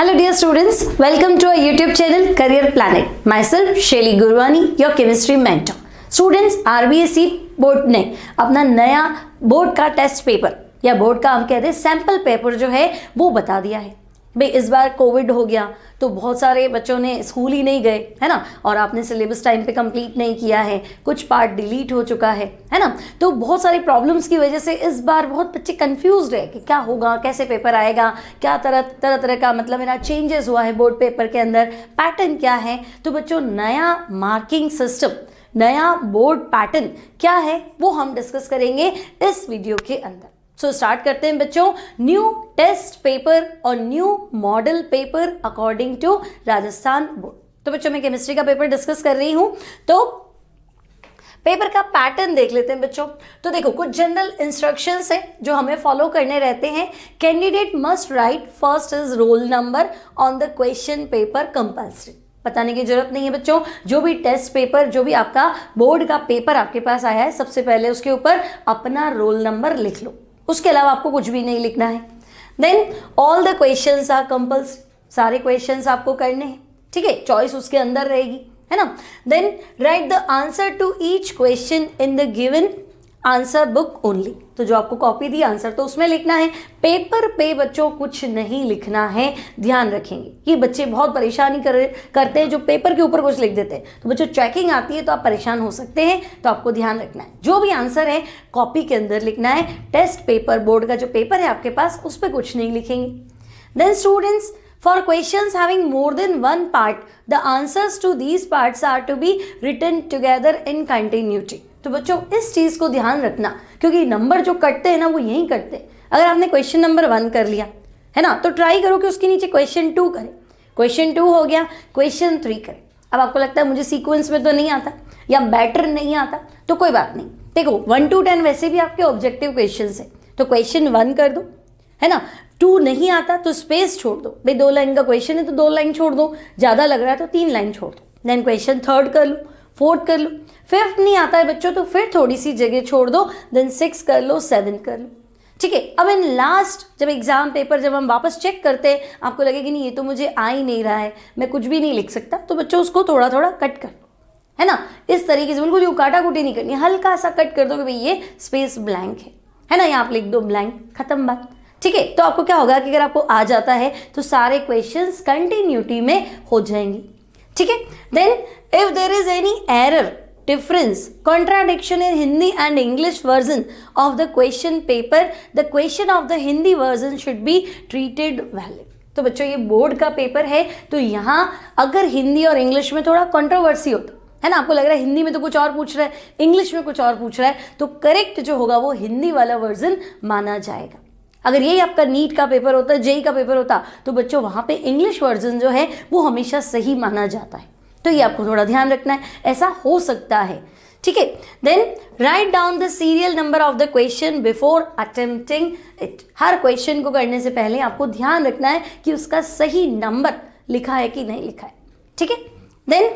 Hello dear students, welcome to our YouTube channel Career Planet. Myself Shelly Gurwani, your chemistry mentor. Students, RBSE board ने अपना नया board का test paper या board का हम कहते हैं सैंपल पेपर जो है वो बता दिया है। भाई इस बार कोविड हो गया तो बहुत सारे बच्चों ने स्कूल ही नहीं गए, है ना, और आपने सिलेबस टाइम पे कंप्लीट नहीं किया है, कुछ पार्ट डिलीट हो चुका है ना, तो बहुत सारी प्रॉब्लम्स की वजह से इस बार बहुत बच्चे कंफ्यूज्ड है कि क्या होगा, कैसे पेपर आएगा, क्या तरह का मतलब है ना चेंजेस हुआ है बोर्ड पेपर के अंदर, पैटर्न क्या है। तो बच्चों नया मार्किंग सिस्टम, नया बोर्ड पैटर्न क्या है वो हम डिस्कस करेंगे इस वीडियो के अंदर। सो स्टार्ट करते हैं बच्चों, न्यू टेस्ट पेपर और new model paper according to Rajasthan board. तो बच्चों मैं केमिस्ट्री का पेपर डिस्कस कर रही हूं, तो पेपर का पैटर्न देख लेते हैं बच्चों। तो देखो कुछ जनरल इंस्ट्रक्शंस है जो हमें फॉलो करने रहते हैं। Candidate must write first is roll number on the question paper compulsory. बताने की जरूरत नहीं है बच्चों, जो भी टेस्ट पेपर, जो भी आपका बोर्ड का पेपर आपके पास आया है, सबसे पहले उसके ऊपर अपना रोल नंबर लिख लो, उसके अलावा आपको कुछ भी नहीं लिखना है। Then all the questions are compulsory, सारे क्वेश्चंस आपको करने हैं, ठीक है, चॉइस उसके अंदर रहेगी, है ना। Then write the answer to each question in the given answer book only. तो जो आपको कॉपी दी आंसर तो उसमें लिखना है, पेपर पे बच्चों कुछ नहीं लिखना है, ध्यान रखेंगे। ये बच्चे बहुत परेशानी करते हैं जो पेपर के ऊपर कुछ लिख देते हैं, तो बच्चों चेकिंग आती है तो आप परेशान हो सकते हैं, तो आपको ध्यान रखना है जो भी आंसर है कॉपी के अंदर लिखना है। टेस्ट पेपर, बोर्ड का जो पेपर है आपके पास, उस पर कुछ नहीं लिखेंगे। Then students, for questions having more than one part, the answers to these parts are to be written together in continuity। तो बच्चों इस चीज को ध्यान रखना, क्योंकि नंबर जो कटते हैं ना वो यहीं कटते हैं। अगर आपने क्वेश्चन नंबर 1 कर लिया है ना, तो ट्राई करो कि उसके नीचे क्वेश्चन 2 करें, क्वेश्चन 2 हो गया, क्वेश्चन 3 करें। अब आपको लगता है मुझे सीक्वेंस में तो नहीं आता या बैटर नहीं आता, तो कोई बात नहीं। देखो 1 to 10 वैसे भी आपके ऑब्जेक्टिव क्वेश्चन है, तो क्वेश्चन 1 कर दो, है ना। 2 नहीं आता तो स्पेस छोड़ दो, भाई 2 लाइन का क्वेश्चन है तो 2 लाइन छोड़ दो, ज्यादा लग रहा है तो 3 लाइन छोड़ दो। देन क्वेश्चन 3rd कर लो, 4th कर लो, 5th नहीं आता है बच्चों तो फिर थोड़ी सी जगह छोड़ दो, देन 6 कर लो, 7 कर लो, ठीक है। अब इन लास्ट जब एग्जाम पेपर जब हम वापस चेक करते हैं, आपको लगे कि नहीं ये तो मुझे आ ही नहीं रहा है, मैं कुछ भी नहीं लिख सकता, तो बच्चों उसको थोड़ा थोड़ा कट कर दो, है ना। इस तरीके से बिल्कुल काटा कुटी नहीं करनी, हल्का सा कट कर दो कि भाई ये स्पेस ब्लैंक है ना, यहाँ आप लिख दो ब्लैंक, खत्म बात, ठीक है। तो आपको क्या होगा कि अगर आपको आ जाता है तो सारे क्वेश्चंस कंटिन्यूटी में हो जाएंगे, ठीक है। Then if there is any error, difference, contradiction in Hindi and English version of the question paper, the question of the Hindi version should be treated valid. तो बच्चों ये बोर्ड का पेपर है, तो यहाँ अगर हिंदी और इंग्लिश में थोड़ा कंट्रोवर्सी होता है ना, आपको लग रहा है हिंदी में तो कुछ और पूछ रहा है, इंग्लिश में कुछ और पूछ रहा है, तो करेक्ट जो होगा वो हिंदी वाला वर्जन माना जाएगा। अगर यही आपका नीट का पेपर होता, जेई का पेपर होता, तो बच्चों वहां पे इंग्लिश वर्जन जो है वो हमेशा सही माना जाता है, तो ये आपको थोड़ा ध्यान रखना है, ऐसा हो सकता है, ठीक है। Then write down the serial number of the question before attempting it. हर क्वेश्चन को करने से पहले आपको ध्यान रखना है कि उसका सही नंबर लिखा है कि नहीं लिखा है, ठीक है। देन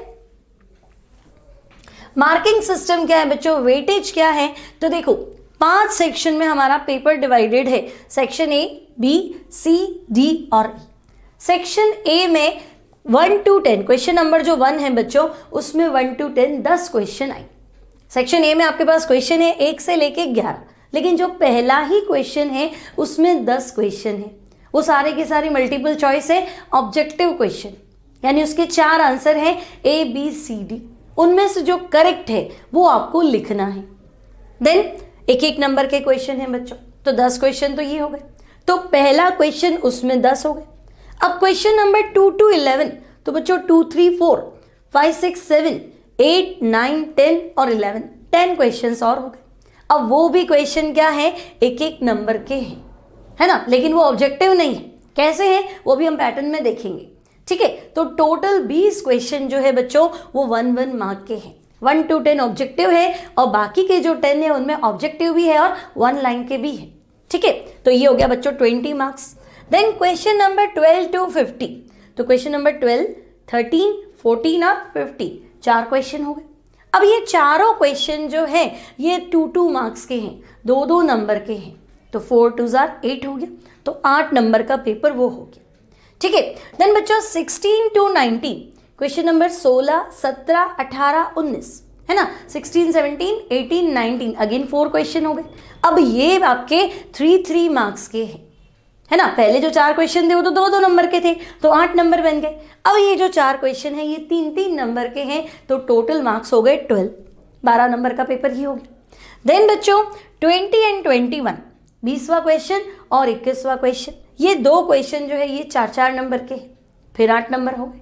मार्किंग सिस्टम क्या है बच्चों, वेटेज क्या है, तो देखो 5 सेक्शन में हमारा पेपर डिवाइडेड है, section A, B, C, D और ई। सेक्शन ए में 1 to 10 क्वेश्चन नंबर जो 1 है बच्चों, उसमें 1 to 10 10 क्वेश्चन आए। सेक्शन ए में आपके पास क्वेश्चन है 1 से लेके 11, लेकिन जो पहला ही क्वेश्चन है उसमें 10 क्वेश्चन है, वो सारे के सारे मल्टीपल चॉइस है, ऑब्जेक्टिव क्वेश्चन, यानी उसके 4 आंसर हैं ए, बी, सी, डी, उनमें से जो करेक्ट है वो आपको लिखना है। देन एक नंबर के क्वेश्चन है बच्चों, तो 10 क्वेश्चन तो ये हो गए, तो पहला क्वेश्चन उसमें 10 हो गए। अब क्वेश्चन नंबर 2 to 11, तो बच्चों 2, 3, 4, 5, 6, 7, 8, 9, 10 और 11, 10 क्वेश्चन और हो गए। अब वो भी क्वेश्चन क्या है, एक नंबर के हैं, है ना, लेकिन वो ऑब्जेक्टिव नहीं है। कैसे है वो भी हम पैटर्न में देखेंगे, ठीक है। तो टोटल 20 क्वेश्चन जो है बच्चों वो 1 मार्क के हैं, 1 to 10 ऑब्जेक्टिव है और बाकी के जो 10 है उनमें ऑब्जेक्टिव भी है और 1 लाइन के भी है, ठीक है। तो ये हो गया बच्चों 20 marks. Then question number 12 to 50, तो क्वेश्चन नंबर 12, 13, 14 और 50, 4 क्वेश्चन हो गए। अब ये चारों क्वेश्चन जो है ये 2 मार्क्स के हैं, 2 नंबर के हैं, तो 4 2s are 8 हो गया, तो 8 नंबर का पेपर वो हो गया, ठीक है। देन बच्चों 16 to 19 क्वेश्चन नंबर 16, 17, 18, 19 है ना, 16, 17, 18, 19 अगेन 4 क्वेश्चन हो गए। अब ये आपके 3 मार्क्स के हैं, है ना। पहले जो 4 क्वेश्चन थे वो तो 2 नंबर के थे, तो 8 नंबर बन गए। अब ये जो 4 क्वेश्चन है ये 3 नंबर के हैं, तो टोटल मार्क्स हो गए 12, 12 नंबर का पेपर ही हो गया। देन बच्चों 20 and 21 20वां क्वेश्चन और 21वां क्वेश्चन, ये 2 क्वेश्चन जो है ये 4 नंबर के हैं, फिर 8 नंबर हो गए।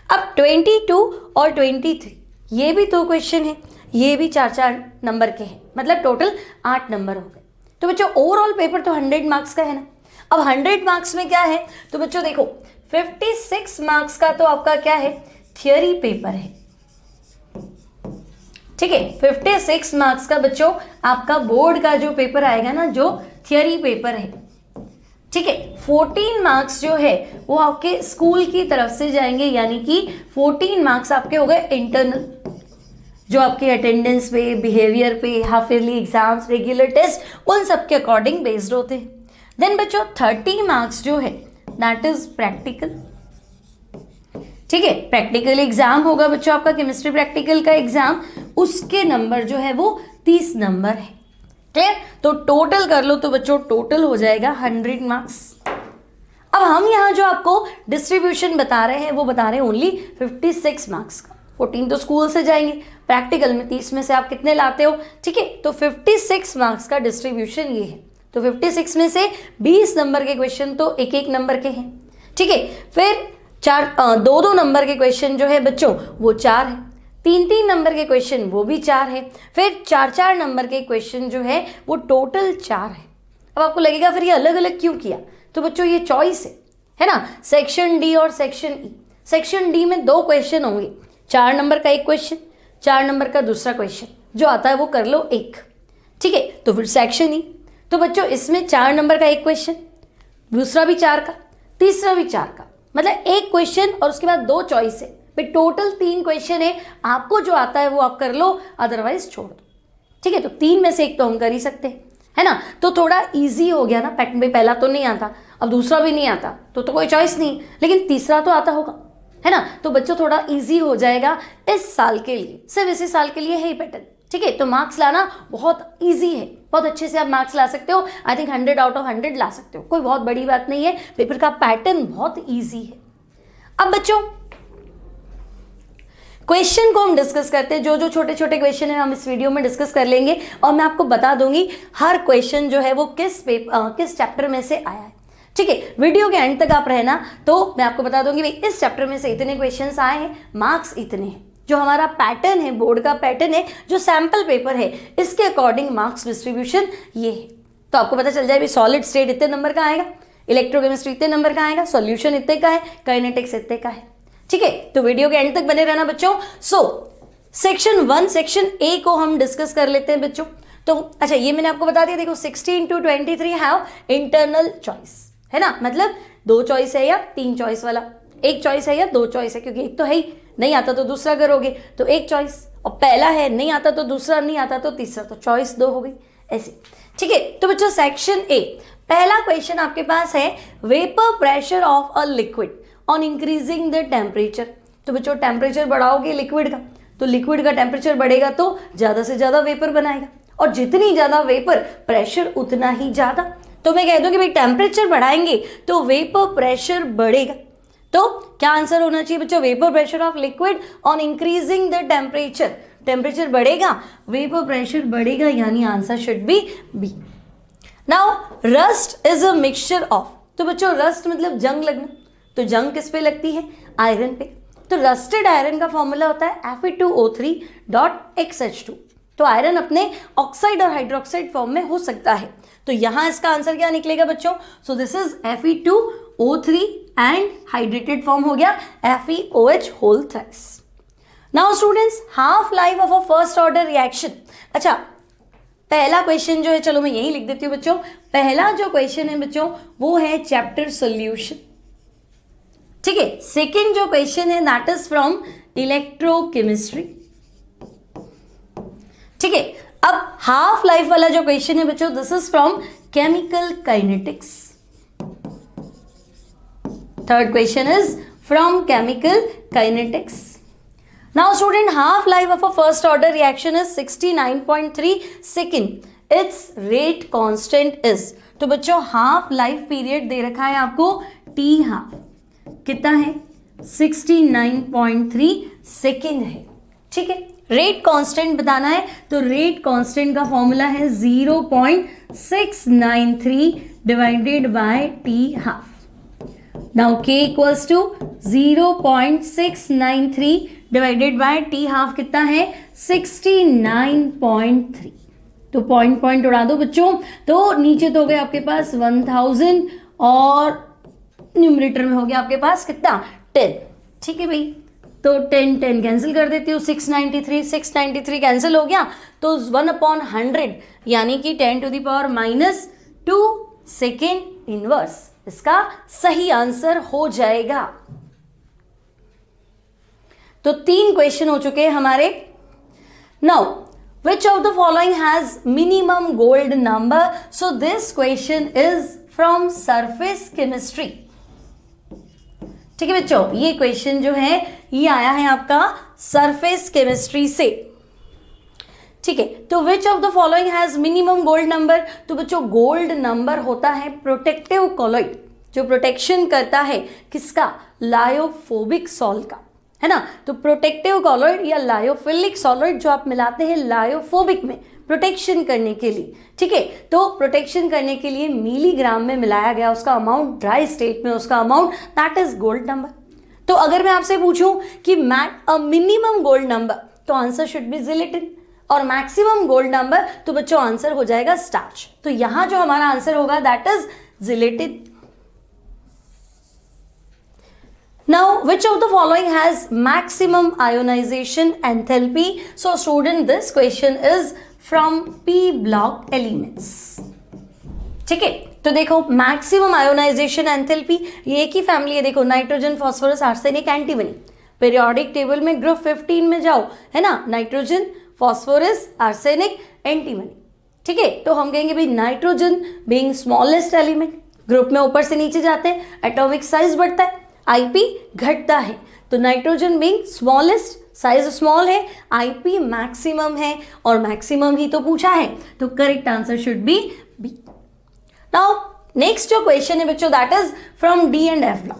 अब 22 और 23 ये भी 2 क्वेश्चन है, ये भी 4 नंबर के हैं, मतलब टोटल 8 नंबर हो गए। तो बच्चों ओवरऑल पेपर तो 100 मार्क्स का है ना। अब 100 मार्क्स में क्या है, तो बच्चों देखो 56 मार्क्स का तो आपका क्या है, थियरी पेपर है। ठीक है, 56 मार्क्स का बच्चों आपका बोर्ड का जो पेपर आएगा ना, जो थियरी पेपर है। ठीक है, 14 मार्क्स जो है वो आपके स्कूल की तरफ से जाएंगे, यानी कि 14 मार्क्स आपके हो गए इंटरनल, जो आपके अटेंडेंस पे, बिहेवियर पे, half yearly exams, regular test, उन सब के अकॉर्डिंग बेस्ड होते हैं। देन बच्चों 30 मार्क्स जो है दैट इज प्रैक्टिकल। ठीक है, प्रैक्टिकल एग्जाम होगा बच्चों आपका, केमिस्ट्री प्रैक्टिकल का एग्जाम, उसके नंबर जो है वो 30 नंबर है। क्लियर, तो टोटल कर लो तो बच्चों टोटल हो जाएगा 100 मार्क्स। अब हम यहाँ जो आपको डिस्ट्रीब्यूशन बता रहे हैं वो बता रहे हैं ओनली 56 मार्क्स का, 14 तो स्कूल से जाएंगे, प्रैक्टिकल में 30 में से आप कितने लाते हो। ठीक है, तो 56 मार्क्स का डिस्ट्रीब्यूशन ये है। तो 56 में से 20 नंबर के क्वेश्चन तो 1 नंबर के हैं। ठीक है, फिर 2 नंबर के क्वेश्चन जो है बच्चों वो 4 है, 3 नंबर के क्वेश्चन वो भी 4 है, फिर 4 नंबर के क्वेश्चन जो है वो टोटल 4 है। अब आपको लगेगा फिर ये अलग अलग क्यों किया, तो बच्चों ये चॉइस है ना, सेक्शन डी और सेक्शन ई। सेक्शन डी में 2 क्वेश्चन होंगे, 4 नंबर का 1 क्वेश्चन, 4 नंबर का दूसरा क्वेश्चन, जो आता है वो कर लो 1। ठीक है, तो फिर सेक्शन ई, तो बच्चों इसमें 4 नंबर का 1 क्वेश्चन, दूसरा भी 4 का, तीसरा भी 4 का, मतलब 1 क्वेश्चन और उसके बाद 2 चॉइस है। फिर टोटल 3 क्वेश्चन है, आपको जो आता है वो आप कर लो, अदरवाइज छोड़ दो। ठीक है, तो 3 में से 1 तो हम कर ही सकते हैं, है ना। तो थोड़ा इजी हो गया ना, पैटर्न में पहला तो नहीं आता, अब दूसरा भी नहीं आता, तो कोई चॉइस नहीं, लेकिन तीसरा तो आता होगा, है ना। तो बच्चों थोड़ा इजी हो जाएगा इस साल के लिए, सिर्फ इसी साल के लिए है ये पैटर्न। ठीक है, तो मार्क्स लाना बहुत इजी है, बहुत अच्छे से आप मार्क्स ला सकते हो। आई थिंक 100 आउट ऑफ 100 ला सकते हो, कोई बहुत बड़ी बात नहीं है, पेपर का पैटर्न बहुत इजी है। अब बच्चों क्वेश्चन को हम डिस्कस करते हैं, जो छोटे छोटे क्वेश्चन है हम इस वीडियो में डिस्कस कर लेंगे, और मैं आपको बता दूंगी हर क्वेश्चन जो है वो किस चैप्टर में से आया है। ठीक है, वीडियो के एंड तक आप रहना, तो मैं आपको बता दूंगी भाई इस चैप्टर में से इतने क्वेश्चंस आए हैं, मार्क्स इतने हैं। जो हमारा पैटर्न है, बोर्ड का पैटर्न है, जो सैंपल पेपर है, इसके अकॉर्डिंग मार्क्स डिस्ट्रीब्यूशन ये है। तो आपको पता चल जाए भी सॉलिड स्टेट इतने नंबर का आएगा, इलेक्ट्रोकेमिस्ट्री इतने नंबर का आएगा, सॉल्यूशन इतने का है, काइनेटिक्स इतने का है। ठीक है, तो वीडियो के एंड तक बने रहना बच्चों। सेक्शन 1 सेक्शन ए को हम डिस्कस कर लेते हैं बच्चों। तो अच्छा, ये मैंने आपको बता दिया, देखो 16 to 23 हैव इंटरनल चॉइस, है ना, मतलब 2 चॉइस है या 3 चॉइस वाला, 1 चॉइस है या 2 चॉइस है, क्योंकि एक तो है ही, नहीं आता तो दूसरा करोगे तो 1 चॉइस, और पहला है नहीं आता तो दूसरा, नहीं आता तो तीसरा, तो चॉइस 2 हो गई ऐसे। ठीक है, तो बच्चों सेक्शन ए, पहला क्वेश्चन आपके पास है, vapour pressure of a liquid on increasing the temperature. तो बच्चों टेम्परेचर बढ़ाओगे लिक्विड का, तो लिक्विड का टेम्परेचर बढ़ेगा तो ज्यादा से ज्यादा वेपर बनाएगा, और जितनी ज्यादा वेपर प्रेशर उतना ही ज्यादा। तो मैं कह दूं कि भाई टेम्परेचर बढ़ाएंगे तो वेपर प्रेशर बढ़ेगा। तो क्या आंसर होना चाहिए बच्चों, vapour pressure of liquid on increasing the temperature, temperature बढ़ेगा, वेपर प्रेशर बढ़ेगा, यानी answer should be B. Now rust is a mixture of, तो बच्चों रस्ट मतलब जंग लगना, तो जंग किस पे लगती है, आयरन पे। तो रस्टेड आयरन का फॉर्मूला होता है Fe2O3.XH2। तो आयरन अपने ऑक्साइड और हाइड्रोक्साइड फॉर्म में हो सकता है, तो यहां इसका आंसर क्या निकलेगा बच्चों, so this is Fe2O3 and hydrated form हो गया FeOH whole thrice. Now students, half life of a first order reaction. अच्छा, पहला क्वेश्चन जो है, चलो मैं यही लिख देती हूँ बच्चों, पहला जो क्वेश्चन है बच्चों वो है चैप्टर सोल्यूशन। ठीक है, सेकेंड जो क्वेश्चन है दैट इज फ्रॉम इलेक्ट्रोकेमिस्ट्री। ठीक है, अब हाफ लाइफ वाला जो क्वेश्चन है बच्चों, this is from chemical kinetics. Third question is from chemical kinetics. Now student, half life of a first order reaction is 69.3 second. Its rate constant is, तो बच्चों half life period दे रखा है आपको t half, कितना है 69.3 second है, ठीक है। रेट कांस्टेंट बताना है तो रेट कांस्टेंट का फॉर्मूला है 0.693 divided by T half. Now k equals to 0.693 divided by T half कितना है 69.3। तो पॉइंट पॉइंट उड़ा दो बच्चों, तो नीचे तो हो गए आपके पास 1000 और न्यूमरेटर में हो गया आपके पास कितना 10, ठीक है भाई। तो 10 10 कैंसिल कर देती हूँ, 693 कैंसिल हो गया, तो 1/100 यानी कि 10⁻⁻2 सेकेंड इनवर्स इसका सही आंसर हो जाएगा। तो 3 क्वेश्चन हो चुके हैं हमारे। Now which of the following has minimum gold number? So this question is from surface chemistry. ठीक है बच्चों, ये क्वेश्चन जो है ये आया है आपका सरफेस केमिस्ट्री से, ठीक है। तो which of the following has minimum gold number? तो बच्चों गोल्ड नंबर होता है प्रोटेक्टिव कॉलॉइड, जो प्रोटेक्शन करता है किसका, लायोफोबिक सॉल्ट का, है ना। तो प्रोटेक्टिव कॉलॉइड या लायोफिलिक सॉलिड जो आप मिलाते हैं लायोफोबिक में प्रोटेक्शन करने के लिए, ठीक है। तो प्रोटेक्शन करने के लिए मिलीग्राम में मिलाया गया उसका अमाउंट, ड्राई स्टेट में उसका amount, that is gold number. तो अगर मैं आपसे पूछूं कि मिनिमम गोल्ड नंबर, तो आंसर शुड बी जिलेटिन, और मैक्सिमम गोल्ड नंबर तो बच्चों आंसर हो जाएगा स्टार्च। तो यहां जो हमारा आंसर होगा that is gelatin. Now, which of the following has maximum ionization enthalpy? So, student, this question is from P block elements. ठीक है, तो देखो मैक्सिमम आयोनाइजेशन एंथैल्पी, ये एक ही फैमिली है, देखो nitrogen phosphorus arsenic antimony. Periodic table में group 15 में जाओ, है ना, नाइट्रोजन फॉस्फोरस आर्सेनिक एंटीमनी, ठीक है। तो हम कहेंगे भाई nitrogen being smallest element, group में ऊपर से नीचे जाते हैं, एटॉमिक साइज बढ़ता है, आईपी घटता है। तो nitrogen being smallest, size small है, आईपी मैक्सिमम है, और मैक्सिमम ही तो पूछा है, तो correct answer should be B. Now next जो क्वेश्चन है बच्चों that is from D and F block,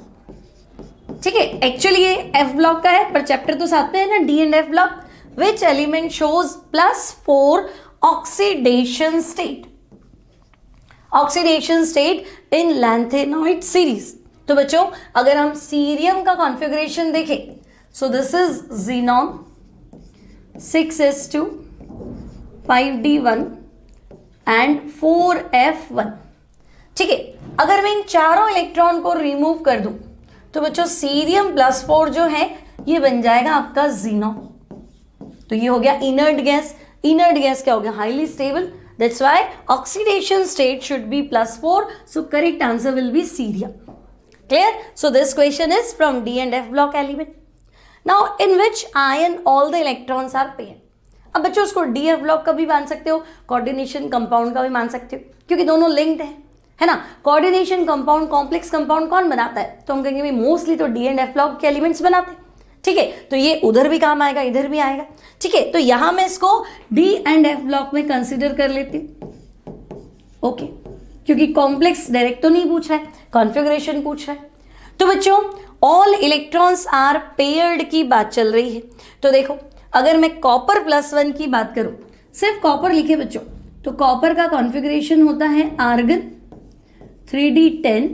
ठीक है। एक्चुअली ये एफ ब्लॉक का है पर चैप्टर तो साथ में है ना, D and F block. Which element shows +4 oxidation state, oxidation state in lanthanoid series. तो बच्चों अगर हम सीरियम का कॉन्फ़िगरेशन देखें, सो this is xenon 6s2 5d1 and 4f1, ठीक है। अगर मैं इन चारों इलेक्ट्रॉन को रिमूव कर दूं तो बच्चों सीरियम +4 जो है ये बन जाएगा आपका ज़ीनॉन। तो ये हो गया इनर्ट गैस, इनर्ट गैस क्या हो गया, highly stable, that's why oxidation state should be +4, so correct answer will be cerium. Clear? So this question is from D and F block element. Now in which ion all the electrons are paired? अब बच्चों उसको D F block का भी मान सकते हो, coordination compound का भी मान सकते हो, क्योंकि दोनों लिंक्ड है ना। कोऑर्डिनेशन कंपाउंड, कॉम्प्लेक्स कंपाउंड कौन बनाता है, तो हम कहेंगे भाई मोस्टली तो D and F block के एलिमेंट्स बनाते हैं, ठीक है। तो ये उधर भी काम आएगा, इधर भी आएगा, ठीक है। तो यहां मैं इसको D and F block में कंसिडर कर लेती हूँ, ओके, क्योंकि कॉम्प्लेक्स डायरेक्ट तो नहीं पूछ रहा है, कॉन्फ़िगरेशन पूछ रहा है। तो बच्चों ऑल इलेक्ट्रॉन्स आर पेयर्ड की बात चल रही है। तो देखो अगर मैं कॉपर +1 की बात करूं, सिर्फ कॉपर लिखे बच्चों, तो कॉपर का कॉन्फ़िगरेशन होता है argon 3d10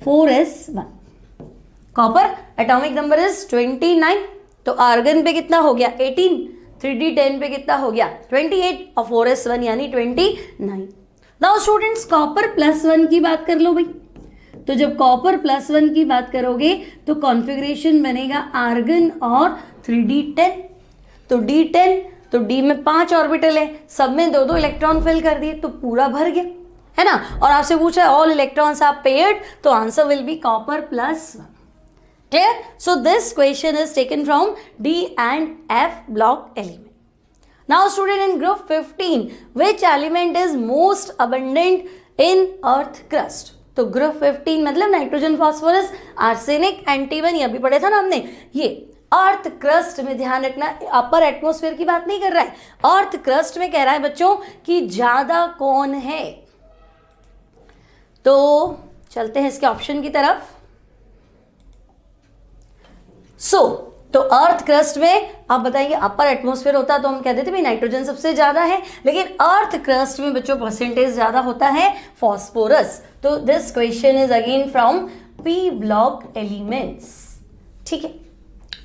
4s1। Copper atomic number is 29, तो आर्गन पे कितना हो गया 18, 3d10 पे कितना हो गया 28, और 4s1 यानी 29। नाउ स्टूडेंट्स कॉपर +1 की बात कर लो भाई, तो जब कॉपर +1 की बात करोगे तो कॉन्फ़िगरेशन बनेगा आर्गन और 3d10। तो d10, तो d में 5 ऑर्बिटल है, सब में 2-2 इलेक्ट्रॉन फिल कर दिए, तो पूरा भर गया, है ना। और आपसे पूछा है ऑल इलेक्ट्रॉन्स आर पेयर्ड, तो answer will B copper +1। Clear? So this question is taken from D and F block element. Now student in group 15, which element is most abundant in earth crust? तो group 15 मतलब nitrogen, phosphorus, arsenic, एंटीमन, ये भी पढ़े था ना हमने। ये earth crust में, ध्यान रखना, अपर एटमॉस्फेयर की बात नहीं कर रहा है, अर्थ क्रस्ट में कह रहा है बच्चों कि ज्यादा कौन है। तो चलते हैं इसके ऑप्शन की तरफ। तो अर्थ क्रस्ट में आप बताइए, अपर एटमॉस्फेयर होता तो हम कहते थे भाई नाइट्रोजन सबसे ज्यादा है, लेकिन अर्थ क्रस्ट में बच्चों परसेंटेज ज्यादा होता है फॉस्फोरस। तो this question is again from P block elements. ठीक है,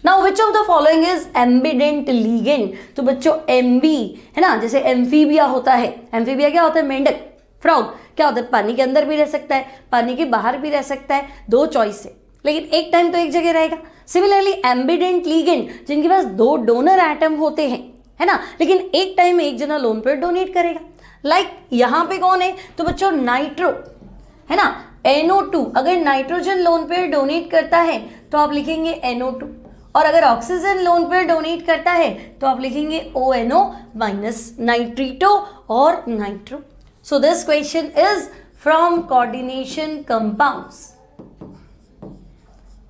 now which of the following is ambient ligand. तो बच्चों एम्बी है ना, जैसे एम्फीबिया होता है, एम्फीबिया क्या होता है, मेंढक, फ्रॉग क्या होता है, पानी के अंदर भी रह सकता है, पानी के बाहर भी रह सकता है, दो चॉइस है, लेकिन एक टाइम तो एक जगह रहेगा। सिमिलरली एम्बिडेंट लिगेंड, जिनके पास दो डोनर एटम होते हैं, है ना, लेकिन एक टाइम में एक जना लोन पेयर डोनेट करेगा। लाइक यहां पे कौन है, तो बच्चों नाइट्रो है ना, NO2, अगर नाइट्रोजन लोन पेयर डोनेट करता है तो आप लिखेंगे NO2, और अगर ऑक्सीजन लोन पेयर डोनेट करता है तो आप लिखेंगे ONO माइनस, नाइट्रीटो और nitro. So this question is from coordination compounds.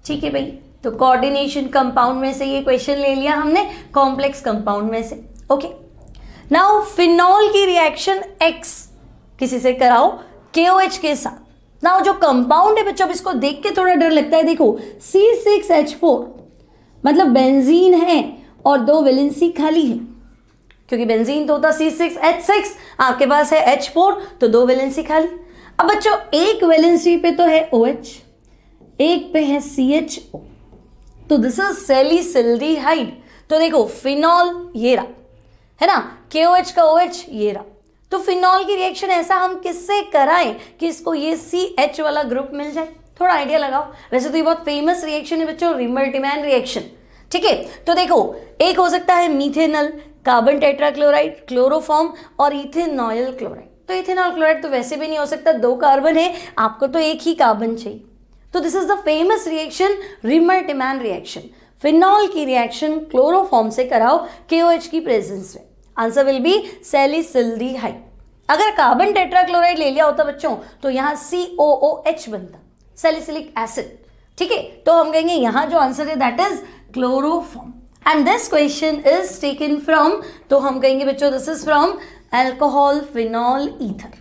ठीक है भाई, तो कोऑर्डिनेशन कंपाउंड में से ये क्वेश्चन ले लिया हमने, कॉम्प्लेक्स कंपाउंड में से। ओके, नाउ फिनॉल की रिएक्शन X किसी से कराओ KOH के साथ। नाउ जो कंपाउंड है बच्चों, अब इसको देख के थोड़ा डर लगता है, देखो C6H4 मतलब बेंजीन है और दो वैलेंसी खाली है, क्योंकि बेंजीन तो होता C6H6, आपके पास है H4 तो दो वैलेंसी खाली। अब बच्चों एक वैलेंसी पे तो है OH, एक पे है CHO, तो दिस इज सैलिसिल्डिहाइड। तो देखो फिनॉल ये रहा है ना, KOH का OH ये रहा, तो फिनॉल की रिएक्शन ऐसा हम किससे कराएं कि इसको ये CH वाला ग्रुप मिल जाए, थोड़ा आइडिया लगाओ। वैसे तो ये बहुत फेमस रिएक्शन है बच्चों, रिमल्टीमैन रिएक्शन। ठीक है, तो देखो एक हो सकता है मीथेनल, कार्बन टेट्राक्लोराइड, क्लोरोफॉर्म और इथेनॉयल क्लोराइड। तो इथेनॉल क्लोराइड तो वैसे भी नहीं हो सकता, दो कार्बन है, आपको तो एक ही कार्बन चाहिए। तो this is the famous reaction Reimer Tiemann reaction. Phenol की रिएक्शन क्लोरोफॉर्म से कराओ KOH की प्रेजेंस में, आंसर विल बी सैलिसिल्डिहाइड। अगर कार्बन टेट्राक्लोराइड ले लिया होता बच्चों तो यहां COOH बनता, सैलिसिलिक एसिड। ठीक है, तो हम कहेंगे यहां जो आंसर है that is chloroform, and this question is taken from, तो हम कहेंगे बच्चों this is from alcohol phenol ether.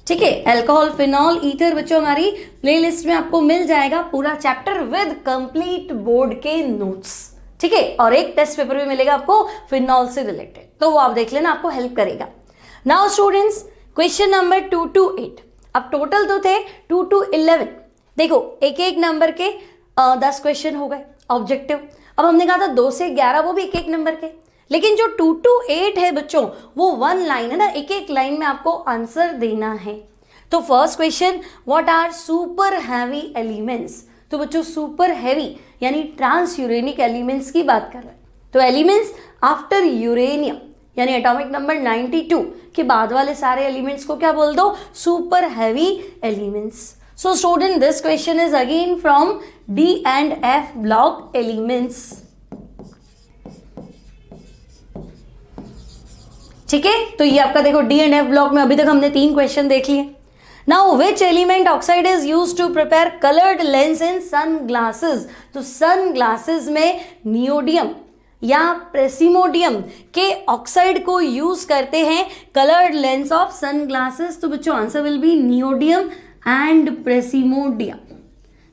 ठीक है, अल्कोहल फिनॉल ईथर बच्चों हमारी प्लेलिस्ट में आपको मिल जाएगा, पूरा चैप्टर विद कंप्लीट बोर्ड के नोट्स। ठीक है, और एक टेस्ट पेपर भी मिलेगा आपको फिनॉल से रिलेटेड, तो वो आप देख लेना, आपको हेल्प करेगा। Now students, question number 2 to 8, अब टोटल तो थे 2 to 11। देखो एक एक नंबर के 10 क्वेश्चन हो गए ऑब्जेक्टिव। अब हमने कहा था 2 से 11 वो भी एक एक नंबर के, लेकिन जो 2 to 8 है बच्चों वो 1 लाइन है ना, एक एक लाइन में आपको आंसर देना है। तो first question, what are super heavy elements. तो बच्चों सुपर हैवी यानी ट्रांस यूरेनिक एलिमेंट्स की बात कर रहे हैं, तो एलिमेंट्स आफ्टर यूरेनियम यानी एटॉमिक नंबर 92 के बाद वाले सारे एलिमेंट्स को क्या बोल दो, super heavy elements. So student this question is again from D and F block elements. ठीक है, तो ये आपका देखो D and F ब्लॉक में अभी तक हमने 3 क्वेश्चन देख लिए। Now which element oxide is used to prepare coloured lens in sunglasses. तो सन ग्लासेस में नियोडियम या प्रेसिमोडियम के ऑक्साइड को यूज करते हैं coloured lens of sunglasses. तो बच्चों answer will be neodymium and praseodymium.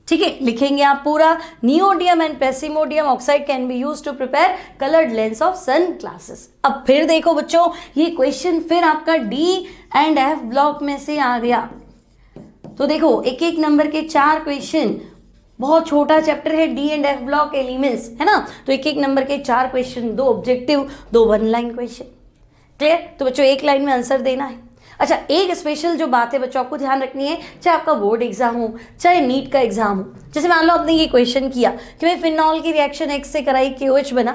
ठीक है, लिखेंगे आप पूरा, neodymium and praseodymium oxide can be use to prepare coloured lens of sunglasses. अब फिर देखो बच्चों, ये क्वेश्चन फिर आपका D and F ब्लॉक में से आ गया। तो देखो एक एक नंबर के 4 क्वेश्चन, बहुत छोटा चैप्टर है D and F block elements, है ना, तो एक एक नंबर के 4 question, 2 objective, 2 1 line question. Clear, तो बच्चों एक लाइन में आंसर देना है। अच्छा, एक स्पेशल जो बात है बच्चों आपको ध्यान रखनी है, चाहे आपका बोर्ड एग्जाम हो चाहे नीट का एग्जाम हो, जैसे मान लो आपने ये क्वेश्चन किया कि भाई फिनॉल की रिएक्शन X से कराई KOH बना,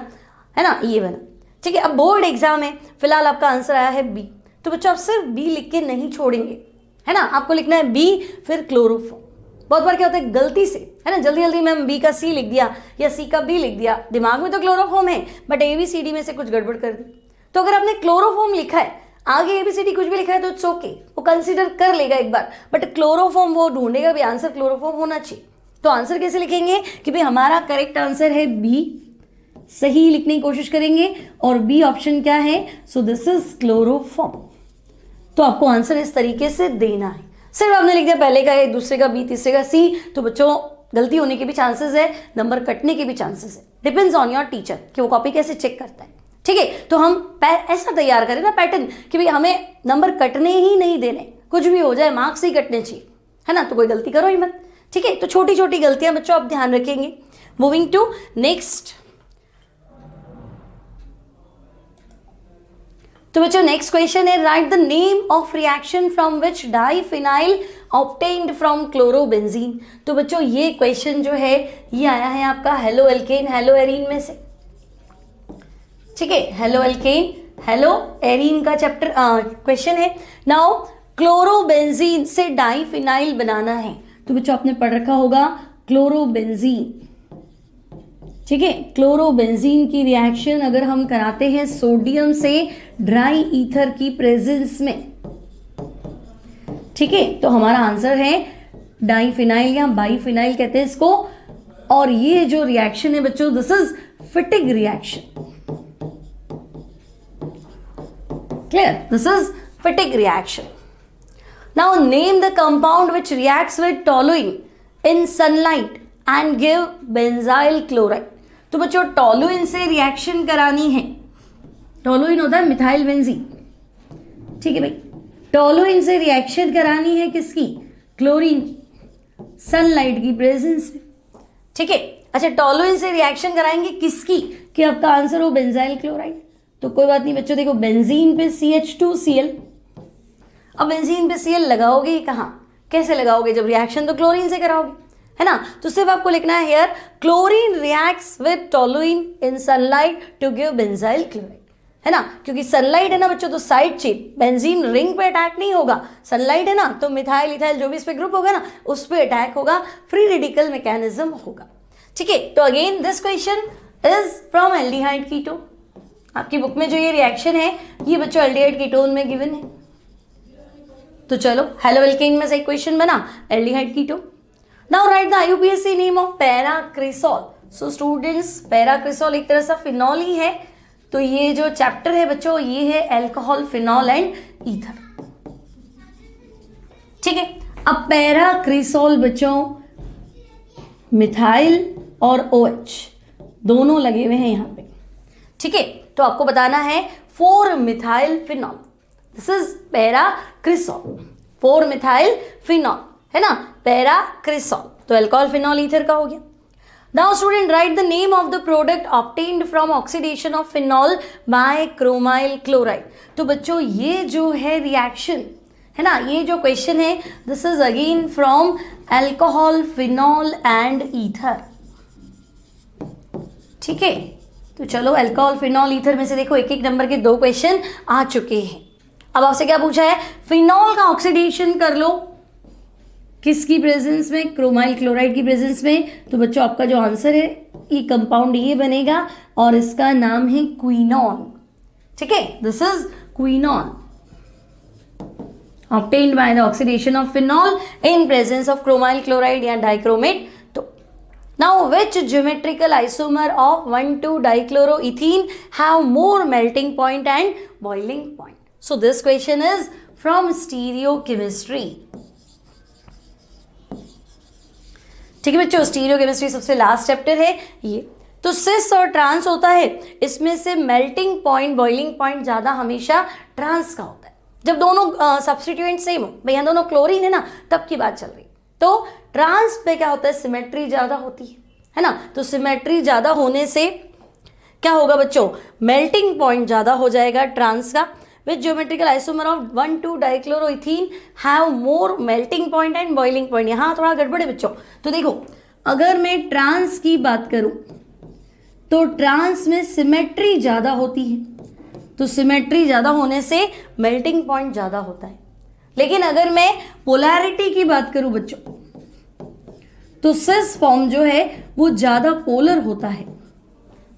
है ना, ये बना। ठीक है, अब बोर्ड एग्जाम है, फिलहाल आपका आंसर आया है B, तो बच्चों आप सिर्फ B लिख के नहीं छोड़ेंगे, है ना, आपको लिखना है B फिर क्लोरोफॉर्म। बहुत बार क्या होता है गलती से, है ना, जल्दी जल्दी में B का C लिख दिया या C का B लिख दिया, दिमाग में तो क्लोरोफॉर्म है बट ABCD में से कुछ गड़बड़ कर दी। तो अगर आपने क्लोरोफॉर्म लिखा है, आगे एबीसीडी कुछ भी लिखा है तो इट्स ओके, वो कंसीडर कर लेगा एक बार, बट क्लोरोफॉर्म वो ढूंढेगा भी, आंसर क्लोरोफॉर्म होना चाहिए। तो आंसर कैसे लिखेंगे कि भाई हमारा करेक्ट आंसर है बी, सही लिखने की कोशिश करेंगे, और बी ऑप्शन क्या है, सो दिस इज क्लोरोफॉर्म। तो आपको आंसर इस तरीके से देना है। सिर्फ आपने लिख दिया पहले का ए, दूसरे का बी, तीसरे का सी, तो बच्चों गलती होने के भी चांसेस है, नंबर कटने के भी चांसेस है। डिपेंड्स ऑन योर टीचर कि वो कॉपी कैसे चेक करता है। ठीक है, तो हम ऐसा तैयार करें ना पैटर्न कि भाई हमें नंबर कटने ही नहीं देने, कुछ भी हो जाए मार्क्स ही कटने चाहिए, है ना, तो कोई गलती करो ही मत। ठीक है, तो छोटी छोटी गलतियां बच्चों आप ध्यान रखेंगे। Moving to next. तो बच्चों नेक्स्ट क्वेश्चन है, write the name of reaction from which diphenyl obtained from chlorobenzene. तो बच्चों ये क्वेश्चन जो है ये आया है आपका हेलो एल्केन हेलो एरीन में से। ठीक है, हेलो एल्केन हेलो एरीन का चैप्टर क्वेश्चन है। नाउ क्लोरोबेंजीन से डाइफिनाइल बनाना है, तो बच्चों आपने पढ़ रखा होगा क्लोरोबेंजीन। ठीक है, क्लोरोबेंजीन की रिएक्शन अगर हम कराते हैं सोडियम से ड्राई ईथर की प्रेजेंस में, ठीक है, तो हमारा आंसर है डाइफिनाइल या बाइफिनाइल कहते हैं इसको। और ये जो रिएक्शन है बच्चों, this is Fittig reaction. Clear, this is Fittig reaction. Now name the compound which reacts with toluene in sunlight and give benzyl chloride. तो बच्चों टोलुइन से रिएक्शन करानी है, टोलुइन होता है मिथाइल बेंजीन। ठीक है भाई, टोलुइन से रिएक्शन करानी है किसकी, क्लोरीन की, सनलाइट की प्रेजेंस में। ठीक है, अच्छा टोलुइन से रिएक्शन कराएंगे किसकी, कि आपका आंसर हो बेंजाइल क्लोराइड। तो कोई बात नहीं बच्चों, देखो बेंजीन पे CH2Cl, अब बेंजीन पे Cl लगाओगे कहाँ, कैसे लगाओगे, जब रिएक्शन तो क्लोरीन से कराओगे, है ना। तो सिर्फ आपको लिखना है here chlorine reacts with toluene in sunlight to give benzyl chloride, है ना, क्योंकि सनलाइट है ना बच्चों, तो साइड चेन, बेंजीन रिंग पे अटैक नहीं होगा, सनलाइट है ना, तो मिथाइल इथाइल जो भी इस पे ग्रुप होगा ना उस पे अटैक होगा, फ्री रेडिकल मैकेनिज्म होगा। ठीक है, तो again this question is from aldehyde ketone. आपकी बुक में जो ये रिएक्शन है ये बच्चों एल्डिहाइड कीटोन में गिवन है। तो चलो हेलो एल्केन में से एक क्वेश्चन बना aldehyde ketone. Now write the IUPAC name of paracresol. So students paracresol एक तरह से फिनॉल ही है, तो ये जो चैप्टर है बच्चों ये है अल्कोहल, फिनॉल एंड ईथर। ठीक है, अब पैराक्रिसॉल बच्चों मिथाइल और OH दोनों लगे हुए हैं यहाँ पे। ठीक है, तो आपको बताना है 4 methyl phenol, this is paracresol, 4 methyl phenol, है ना, पैराक्रिसॉल, तो अल्कोहल फिनॉल ईथर का हो गया। Now student write the name of the product obtained from oxidation of phenol by chromyl chloride. तो बच्चों ये जो है रिएक्शन है ना, ये जो क्वेश्चन है this is again from alcohol, phenol and ether. ठीक है, तो चलो अल्कोहल, फिनॉल, ईथर में से देखो एक एक नंबर के 2 क्वेश्चन आ चुके हैं। अब आपसे क्या पूछा है, फिनॉल का ऑक्सीडेशन कर लो किसकी प्रेजेंस में, क्रोमाइल क्लोराइड की प्रेजेंस में। तो बच्चों आपका जो आंसर है ये कंपाउंड ये बनेगा और इसका नाम है क्विनॉल। ठीक है, this is quinol obtained by the oxidation of phenol in presence of chromyl chloride या dichromate। तो now which geometrical isomer of 1,2-dichloroethene have more melting point and boiling point? So this question is from stereochemistry। ठीक है बच्चों, stereochemistry सबसे last chapter है ये। तो सिस और ट्रांस होता है, इसमें से मेल्टिंग पॉइंट, बॉइलिंग पॉइंट ज्यादा हमेशा ट्रांस का होता है जब दोनों सब्स्टिट्यूएंट सेम हो। भैया दोनों क्लोरीन है ना, तब की बात चल रही। तो ट्रांस पे क्या होता है, सिमेट्री ज्यादा होती है ना, तो सिमेट्री ज्यादा होने से क्या होगा बच्चों, मेल्टिंग पॉइंट ज्यादा हो जाएगा ट्रांस का। विच ज्योमेट्रिकल आइसोमर ऑफ 1,2-डाइक्लोरोइथीन have more melting point and boiling point. यहाँ थोड़ा गड़बड़ है बच्चों। तो देखो अगर मैं ट्रांस की बात करूं तो ट्रांस में सिमेट्री ज्यादा होती है, तो सिमेट्री ज्यादा होने से मेल्टिंग पॉइंट ज्यादा होता है। लेकिन अगर मैं पोलैरिटी की बात करूं बच्चों तो सिस फॉर्म जो है वो ज्यादा पोलर होता है।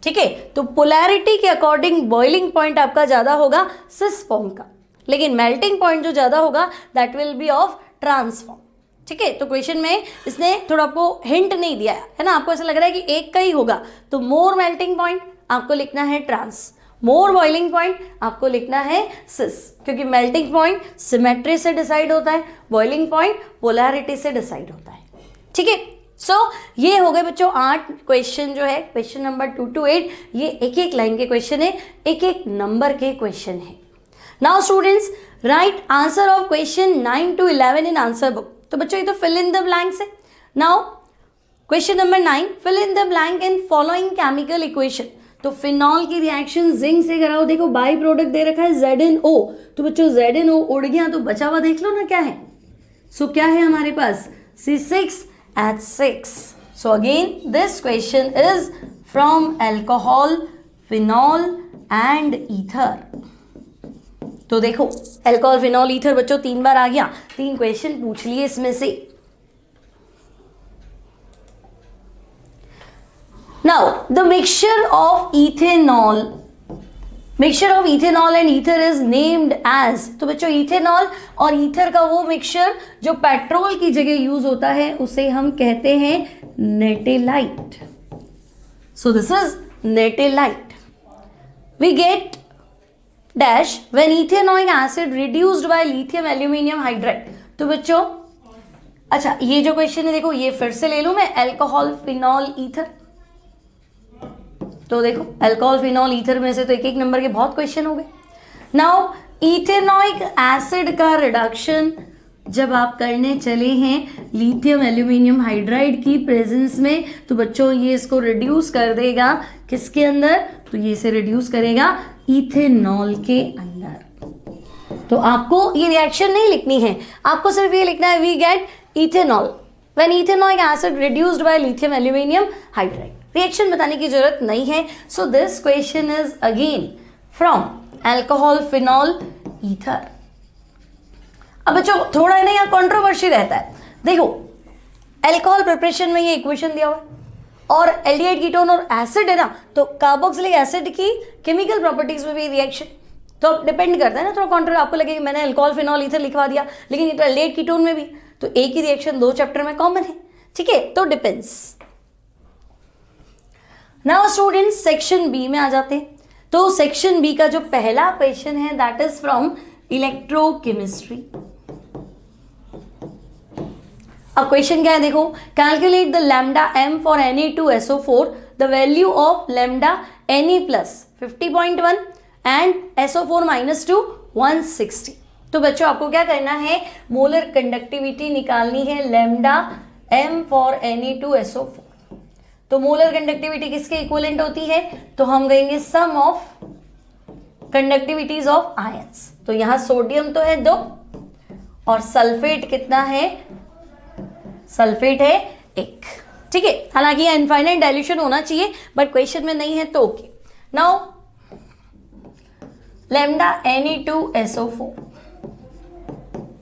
ठीक है, तो पोलैरिटी के अकॉर्डिंग बॉइलिंग पॉइंट आपका ज्यादा होगा सिस फॉर्म का। लेकिन मेल्टिंग पॉइंट जो ज़्यादा होगा that will be of transform. ठीक है, तो क्वेश्चन में इसने थोड़ा आपको हिंट नहीं दिया है ना, आपको ऐसा लग रहा है कि एक का ही होगा, तो मोर मेल्टिंग पॉइंट आपको लिखना है ट्रांस, मोर बॉइलिंग पॉइंट आपको लिखना है सिस, क्योंकि मेल्टिंग पॉइंट सिमेट्री से डिसाइड होता है, बॉइलिंग पॉइंट पोलैरिटी से डिसाइड होता है। ठीक है, सो ये हो गए बच्चों 8 क्वेश्चन जो है, क्वेश्चन नंबर 2 to 8, ये एक एक लाइन के क्वेश्चन है, एक एक नंबर के क्वेश्चन है। Now students write answer of question 9 to 11 in answer book. तो बच्चों ये तो फिल इन द ब्लैंक्स है। Now question number 9, fill in the blank in following chemical equation. तो फिनॉल की रिएक्शन जिंक से कराओ, देखो बाई प्रोडक्ट दे रखा है ZnO, तो बच्चों ZnO उड़ गया तो बचा हुआ देख लो ना क्या है। सो क्या है हमारे पास C6H6। So again this question is from alcohol, phenol and ether. तो देखो अल्कोहल, फिनॉल, ईथर बच्चों 3 बार आ गया, 3 क्वेश्चन पूछ लिए इसमें से। Now the mixture of ethanol and ether is named as. तो बच्चों इथेनॉल और ईथर का वो मिक्सचर जो पेट्रोल की जगह यूज होता है उसे हम कहते हैं natalite. So this is natalite. We get dash when ethanoic acid reduced by lithium aluminium hydride. तो बच्चों अच्छा ये जो क्वेश्चन है देखो, ये फिर से ले लूं मैं, अल्कोहल, फिनॉल, ईथर। तो देखो अल्कोहल, फिनॉल, ईथर में से तो एक एक नंबर के बहुत क्वेश्चन हो गए। नाउ इथेनॉइक एसिड का रिडक्शन जब आप करने चले हैं लिथियम एल्यूमिनियम हाइड्राइड की प्रेजेंस में, तो बच्चों ये इसको रिड्यूस कर देगा किसके अंदर, तो ये इसे रिड्यूस करेगा इथेनॉल के अंदर। तो आपको ये रिएक्शन नहीं लिखनी है, आपको सिर्फ ये लिखना है we get ethanol when ethanoic acid reduced by lithium aluminium hydride. Reaction बताने की जरूरत नहीं है। So this question is again from alcohol, phenol, ether. अब बच्चों थोड़ा है ना यहाँ कंट्रोवर्सी रहता है। देखो अल्कोहल प्रिपरेशन में ये इक्वेशन दिया हुआ है और एल्डिहाइड कीटोन और एसिड है ना, तो कार्बोक्सिलिक एसिड की केमिकल प्रॉपर्टीज में भी रिएक्शन तो अब डिपेंड करता है ना, थोड़ा कॉन्ट्रोवर्सी आपको लगेगा मैंने अल्कोहल, फिनॉल, ईथर लिखवा दिया, लेकिन ये तो एल्डिहाइड कीटोन में भी तो एक ही रिएक्शन 2 चैप्टर में कॉमन है। ठीक है, तो depends. Now students section B में आ जाते हैं। तो सेक्शन बी का जो पहला क्वेश्चन है दैट इज फ्रॉम इलेक्ट्रोकेमिस्ट्री। अब क्वेश्चन क्या है देखो, calculate the lambda m for Na2SO4, the value of lambda Na plus 50.1 and SO4 minus 2 160। तो बच्चों आपको क्या करना है, मोलर कंडक्टिविटी निकालनी है लैम्डा एम फॉर Na2SO4। तो मोलर कंडक्टिविटी किसके इक्विवेलेंट होती है, तो हम कहेंगे सम ऑफ कंडक्टिविटीज ऑफ आयंस। तो यहां सोडियम तो है 2 और सल्फेट कितना है, सल्फेट है 1। ठीक है, हालांकि यह इनफाइनाइट डाइल्यूशन होना चाहिए बट क्वेश्चन में नहीं है तो ओके। नाउ लैम्डा Na2SO4,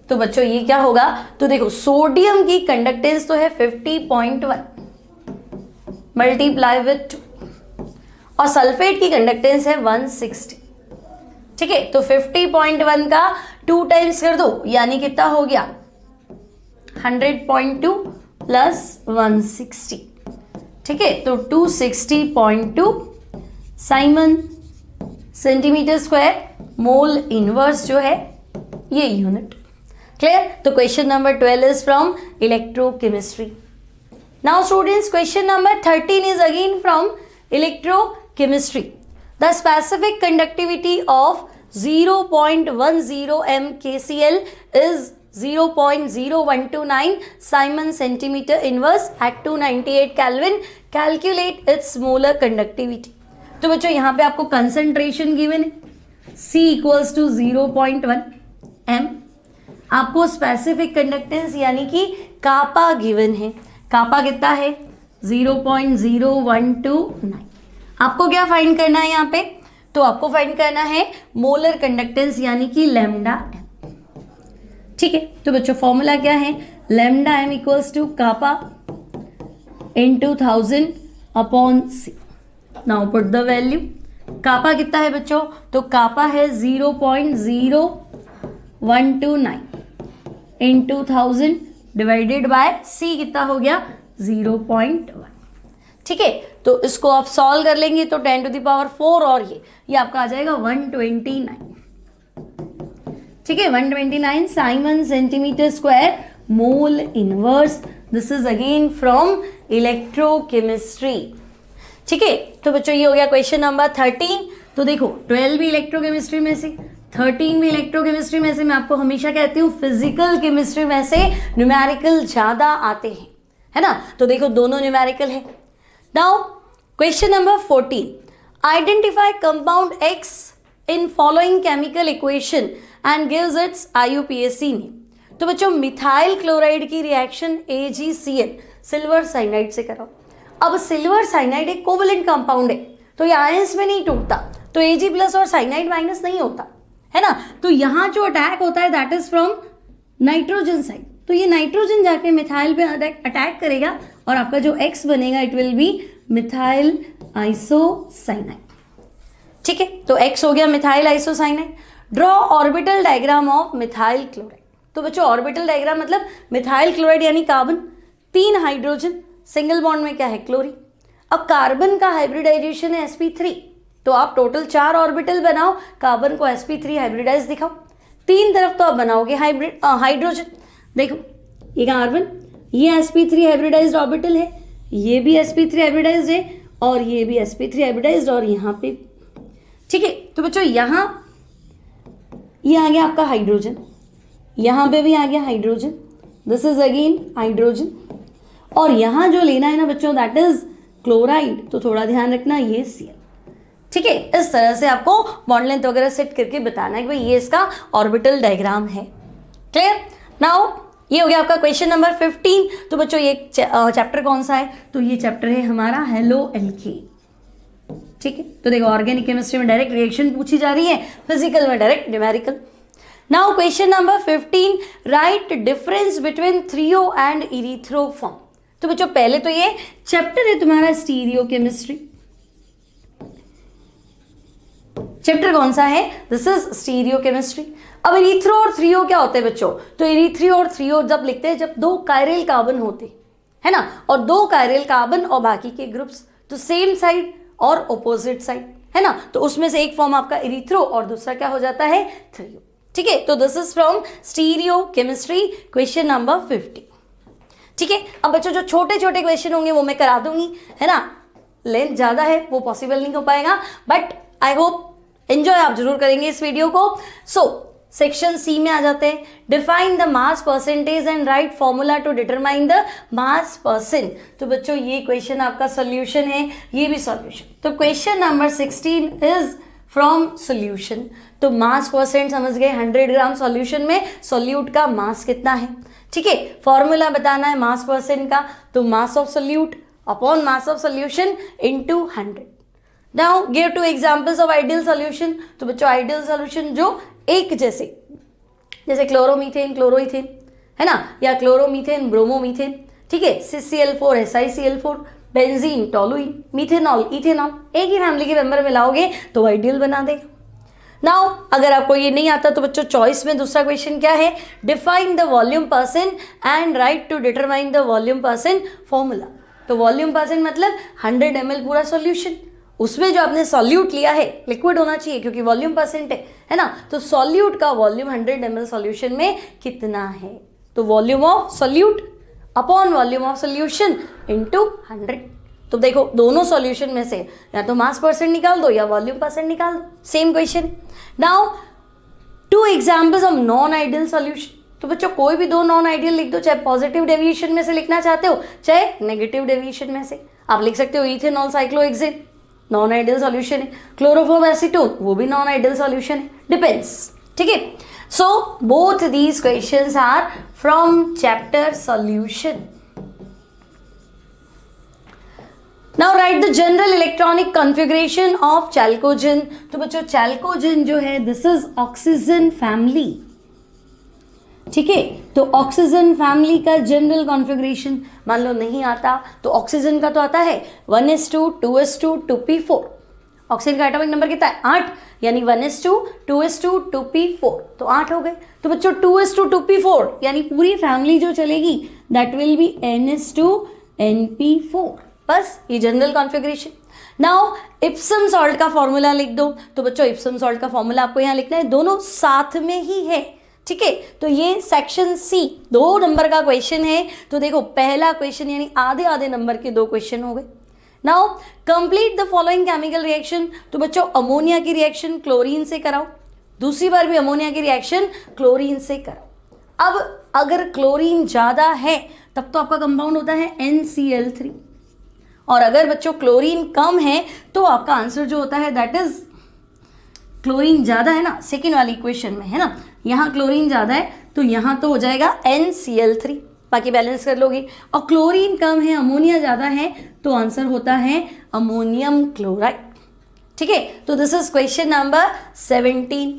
तो बच्चों ये क्या होगा, तो देखो सोडियम की कंडक्टेंस तो है 50.1 मल्टीप्लाई विथ 2 और सल्फेट की कंडक्टेंस है 160। ठीक है, तो 50.1 का 2 टाइम्स कर दो यानी कितना हो गया 100.2 प्लस 160। ठीक है, तो 260.2 Simon centimetre square mole inverse जो है ये यूनिट। क्लियर, तो question number 12 is from electrochemistry. Now students question number 13 is again from electrochemistry. The specific conductivity of 0.10 mKcl is 0.0129 Simon centimeter inverse at 298 Kelvin. Calculate its molar conductivity. तो बच्चों यहाँ पे आपको concentration given है C equals to 0.1 m, आपको specific conductance यानी कि कापा given है, कापा कितना है 0.0129। आपको क्या फाइंड करना है यहाँ पे, तो आपको फाइंड करना है मोलर कंडक्टेंस यानी कि लैम्डा एम। ठीक है, तो बच्चों फॉर्मूला क्या है, lambda M equals to kappa into 1000 upon C. Now put the value, kappa कितना है बच्चों, तो कापा है 0.0 129 इंटू 1000 डिवाइडेड बाय c कितना हो गया 0.1। ठीक है, तो इसको आप सॉल्व कर लेंगे तो 10 to the power 4 और ये आपका आ जाएगा 129। ठीक है, 129 Simon centimetre square mole inverse. This is again from electrochemistry. ठीक है, तो बच्चों ये हो गया क्वेश्चन नंबर 13। तो देखो 12 भी इलेक्ट्रोकेमिस्ट्री में से, 13 भी इलेक्ट्रोकेमिस्ट्री में से। मैं आपको हमेशा कहती हूँ फिजिकल केमिस्ट्री में से न्यूमेरिकल ज्यादा आते हैं, है ना। तो देखो दोनों न्यूमेरिकल है। Now question number 14, identify compound X in following chemical equation and gives it's IUPAC name. तो बच्चों मिथाइल क्लोराइड की रिएक्शन AgCl सिल्वर साइनाइड से कराओ। अब सिल्वर साइनाइड एक कोवलेंट कंपाउंड है, तो ये आयंस में नहीं टूटता, तो Ag प्लस और साइनाइड माइनस नहीं होता, है ना। तो यहाँ जो अटैक होता है that is from nitrogen side. तो ये नाइट्रोजन जाके मिथाइल पे अटैक करेगा और आपका जो X बनेगा it will be methyl isocyanide. ठीक है, तो X हो गया methyl isocyanide. Draw orbital diagram of methyl chloride. तो बच्चों ऑर्बिटल डायग्राम मतलब मिथाइल क्लोराइड यानी कार्बन, 3 हाइड्रोजन, सिंगल बॉन्ड में क्या है क्लोरीन। अब कार्बन का हाइब्रिडाइजेशन है sp3, तो आप टोटल 4 ऑर्बिटल बनाओ, कार्बन को sp3 हाइब्रिडाइज दिखाओ। 3 तरफ तो आप बनाओगे हाइड्रोजन। देखो ये कार्बन, ये sp3 हाइब्रिडाइज्ड ऑर्बिटल है, ये भी sp3 हाइब्रिडाइज्ड है और ये भी sp3 हाइब्रिडाइज्ड और यहाँ पे। ठीक है, तो बच्चों यहाँ ये आ गया आपका हाइड्रोजन, यहाँ पे भी आ गया hydrogen, this is again hydrogen. और यहाँ जो लेना है ना बच्चों दैट इज क्लोराइड, तो थोड़ा ध्यान रखना ये Cl। ठीक है, इस तरह से आपको बॉन्ड लेंथ वगैरह सेट करके बताना है कि भाई ये इसका ऑर्बिटल डायग्राम है। क्लियर। नाउ ये हो गया आपका क्वेश्चन नंबर 15। तो बच्चों ये चैप्टर कौन सा है, तो ये चैप्टर है हमारा हेलो एल्केन। ठीक है, तो देखो ऑर्गेनिक केमिस्ट्री में डायरेक्ट रिएक्शन पूछी जा रही है, फिजिकल में direct numerical. Now question number 15, write difference between threo and erythro form. तो बच्चों पहले तो ये चैप्टर है तुम्हारा स्टीरियो केमिस्ट्री। चैप्टर कौन सा है, दिस इज स्टीरियो केमिस्ट्री। अब इरिथ्रो और थ्रियो क्या होते हैं बच्चों, तो इरिथ्रियो और थ्रियो जब लिखते हैं जब 2 कायरल कार्बन होते है ना, और 2 कायरल कार्बन और बाकी के ग्रुप्स तो सेम साइड और ऑपोजिट साइड, है ना, तो उसमें से एक फॉर्म आपका इरिथ्रो और दूसरा क्या हो जाता है थ्रियो। ठीक है, तो this is from stereo chemistry question number 50। ठीक है, अब बच्चों जो छोटे छोटे क्वेश्चन होंगे वो मैं करा दूंगी, है ना, लेंथ ज्यादा है वो पॉसिबल नहीं हो पाएगा, बट आई होप एंजॉय आप जरूर करेंगे इस वीडियो को। सो सेक्शन सी में आ जाते हैं, define the mass percentage and write formula to determine the mass percent. तो बच्चों ये क्वेश्चन आपका सॉल्यूशन है, ये भी सॉल्यूशन। तो question number 16 is from solution. तो मास परसेंट समझ गए, 100 ग्राम सॉल्यूशन में सॉल्यूट का मास कितना है। ठीक है, फॉर्मूला बताना है मास परसेंट का, तो mass of solute upon mass of solution into 100। Now give 2 examples of ideal solution. तो बच्चों आइडियल सॉल्यूशन जो एक जैसे क्लोरोमीथेन क्लोरोइथेन, है ना, या क्लोरोमीथेन ब्रोमोमीथेन। ठीक है, CCl4 SiCl4, benzene toluene, methanol ethanol, एक ही फैमिली के मेंबर मिलाओगे तो आइडियल बना देगा। नाउ अगर आपको ये नहीं आता तो बच्चों चॉइस में दूसरा क्वेश्चन क्या है, define the volume percent and write to determine the volume percent formula. तो वॉल्यूम परसेंट मतलब 100 ml पूरा सॉल्यूशन, उसमें जो आपने सॉल्यूट लिया है लिक्विड होना चाहिए क्योंकि वॉल्यूम परसेंट है ना, तो सॉल्यूट का वॉल्यूम 100 ml सॉल्यूशन में कितना है, तो volume of solute upon volume of solution into 100। तो देखो दोनों सॉल्यूशन में से या तो मास परसेंट निकाल दो या वॉल्यूम परसेंट निकाल दो, same question. Now 2 examples of non ideal solution. तो बच्चों कोई भी 2 नॉन आइडियल लिख दो, चाहे पॉजिटिव डेविएशन में से लिखना चाहते हो चाहे नेगेटिव डेविएशन में से। आप लिख सकते हो ethanol cyclohexane, non ideal solution है, क्लोरोफॉर्म एसीटोन वो भी नॉन आइडियल सॉल्यूशन है, डिपेंड्स। ठीक है, so both these questions are from chapter solution. Now write the general electronic configuration of chalcogen. तो बच्चों चैल्कोजेन जो है दिस इज ऑक्सीजन फैमिली। ठीक है, तो ऑक्सीजन फैमिली का जनरल कॉन्फ़िगरेशन मान लो नहीं आता तो ऑक्सीजन का तो आता है 1s2 2s2 2p4, ऑक्सीजन का एटॉमिक नंबर कितना है 8, यानी 1s2 2s2 2p4, तो 8 हो गए। तो बच्चों 2s2 2p4 यानी पूरी फैमिली जो चलेगी that will be ns2 np4। बस ये general configuration. Now Epsom salt का फॉर्मूला लिख दो। तो बच्चों इप्सम सॉल्ट का फॉर्मूला आपको यहाँ लिखना है, दोनों साथ में ही है, ठीक है। तो ये सेक्शन सी 2 नंबर का क्वेश्चन है। तो देखो पहला क्वेश्चन यानी आधे आधे नंबर के 2 क्वेश्चन हो गए। Now complete the following chemical reaction. तो बच्चों अमोनिया की रिएक्शन क्लोरीन से कराओ, दूसरी बार भी अमोनिया की रिएक्शन क्लोरीन से कराओ। अब अगर क्लोरीन ज़्यादा है तब तो आपका कंपाउंड होता है NCl3, और अगर बच्चों क्लोरीन कम है तो आपका आंसर जो होता है दैट इज, क्लोरीन ज़्यादा है ना सेकेंड वाली इक्वेशन में, है ना, यहाँ क्लोरीन ज़्यादा है तो यहाँ तो हो जाएगा NCl3, बाकी बैलेंस कर लोगे। और क्लोरीन कम है अमोनिया ज़्यादा है तो आंसर होता है अमोनियम क्लोराइड, ठीक है। तो this is question number 17।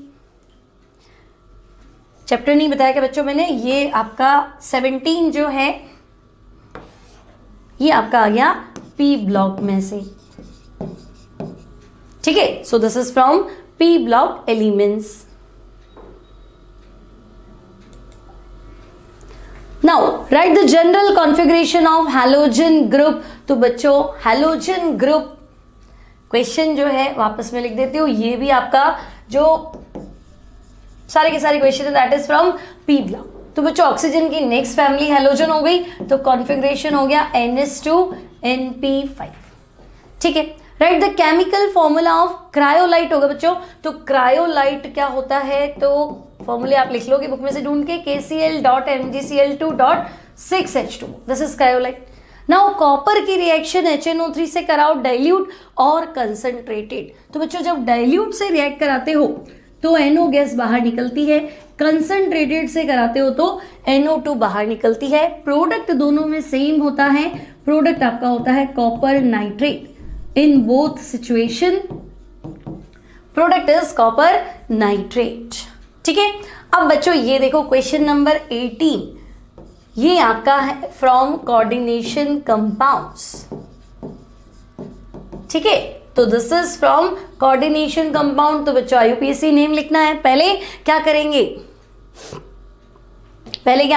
Chapter नहीं बताया क्या बच्चों मैंने, ये आपका 17 जो है ये आपका आ गया पी ब्लॉक में से, ठीक है। So this is from P block elements. Now write the general configuration of halogen group. तो बच्चों हैलोजन ग्रुप क्वेश्चन जो है वापस में लिख देती हूँ, ये भी आपका जो सारे के सारे क्वेश्चन है that is from P block. तो बच्चों ऑक्सीजन की नेक्स्ट फैमिली हैलोजन हो गई, तो कॉन्फ़िगरेशन हो गया NH2 NP5, ठीक है। Write the chemical formula of cryolite होगा बच्चों। तो क्रायोलाइट क्या होता है, तो फॉर्मूले आप लिख लोगे बुक में से ढूंढ के, KCl.MgCl2.6H2, this is cryolite. Now copper की रिएक्शन HNO3 से कराओ डाइल्यूट और कंसंट्रेटेड। तो बच्चों जब डाइल्यूट से रिएक्ट कराते हो तो NO गैस बाहर निकलती है, कंसंट्रेटेड से कराते हो तो NO2 बाहर निकलती है। प्रोडक्ट दोनों में सेम होता है, प्रोडक्ट आपका होता है copper nitrate. In both situation product is copper nitrate, ठीक है। अब बच्चों ये देखो क्वेश्चन नंबर 18, ये आपका है फ्रॉम कोऑर्डिनेशन कंपाउंड्स, ठीक है। तो this is from coordination compound. तो बच्चों IUPAC नेम लिखना है। पहले क्या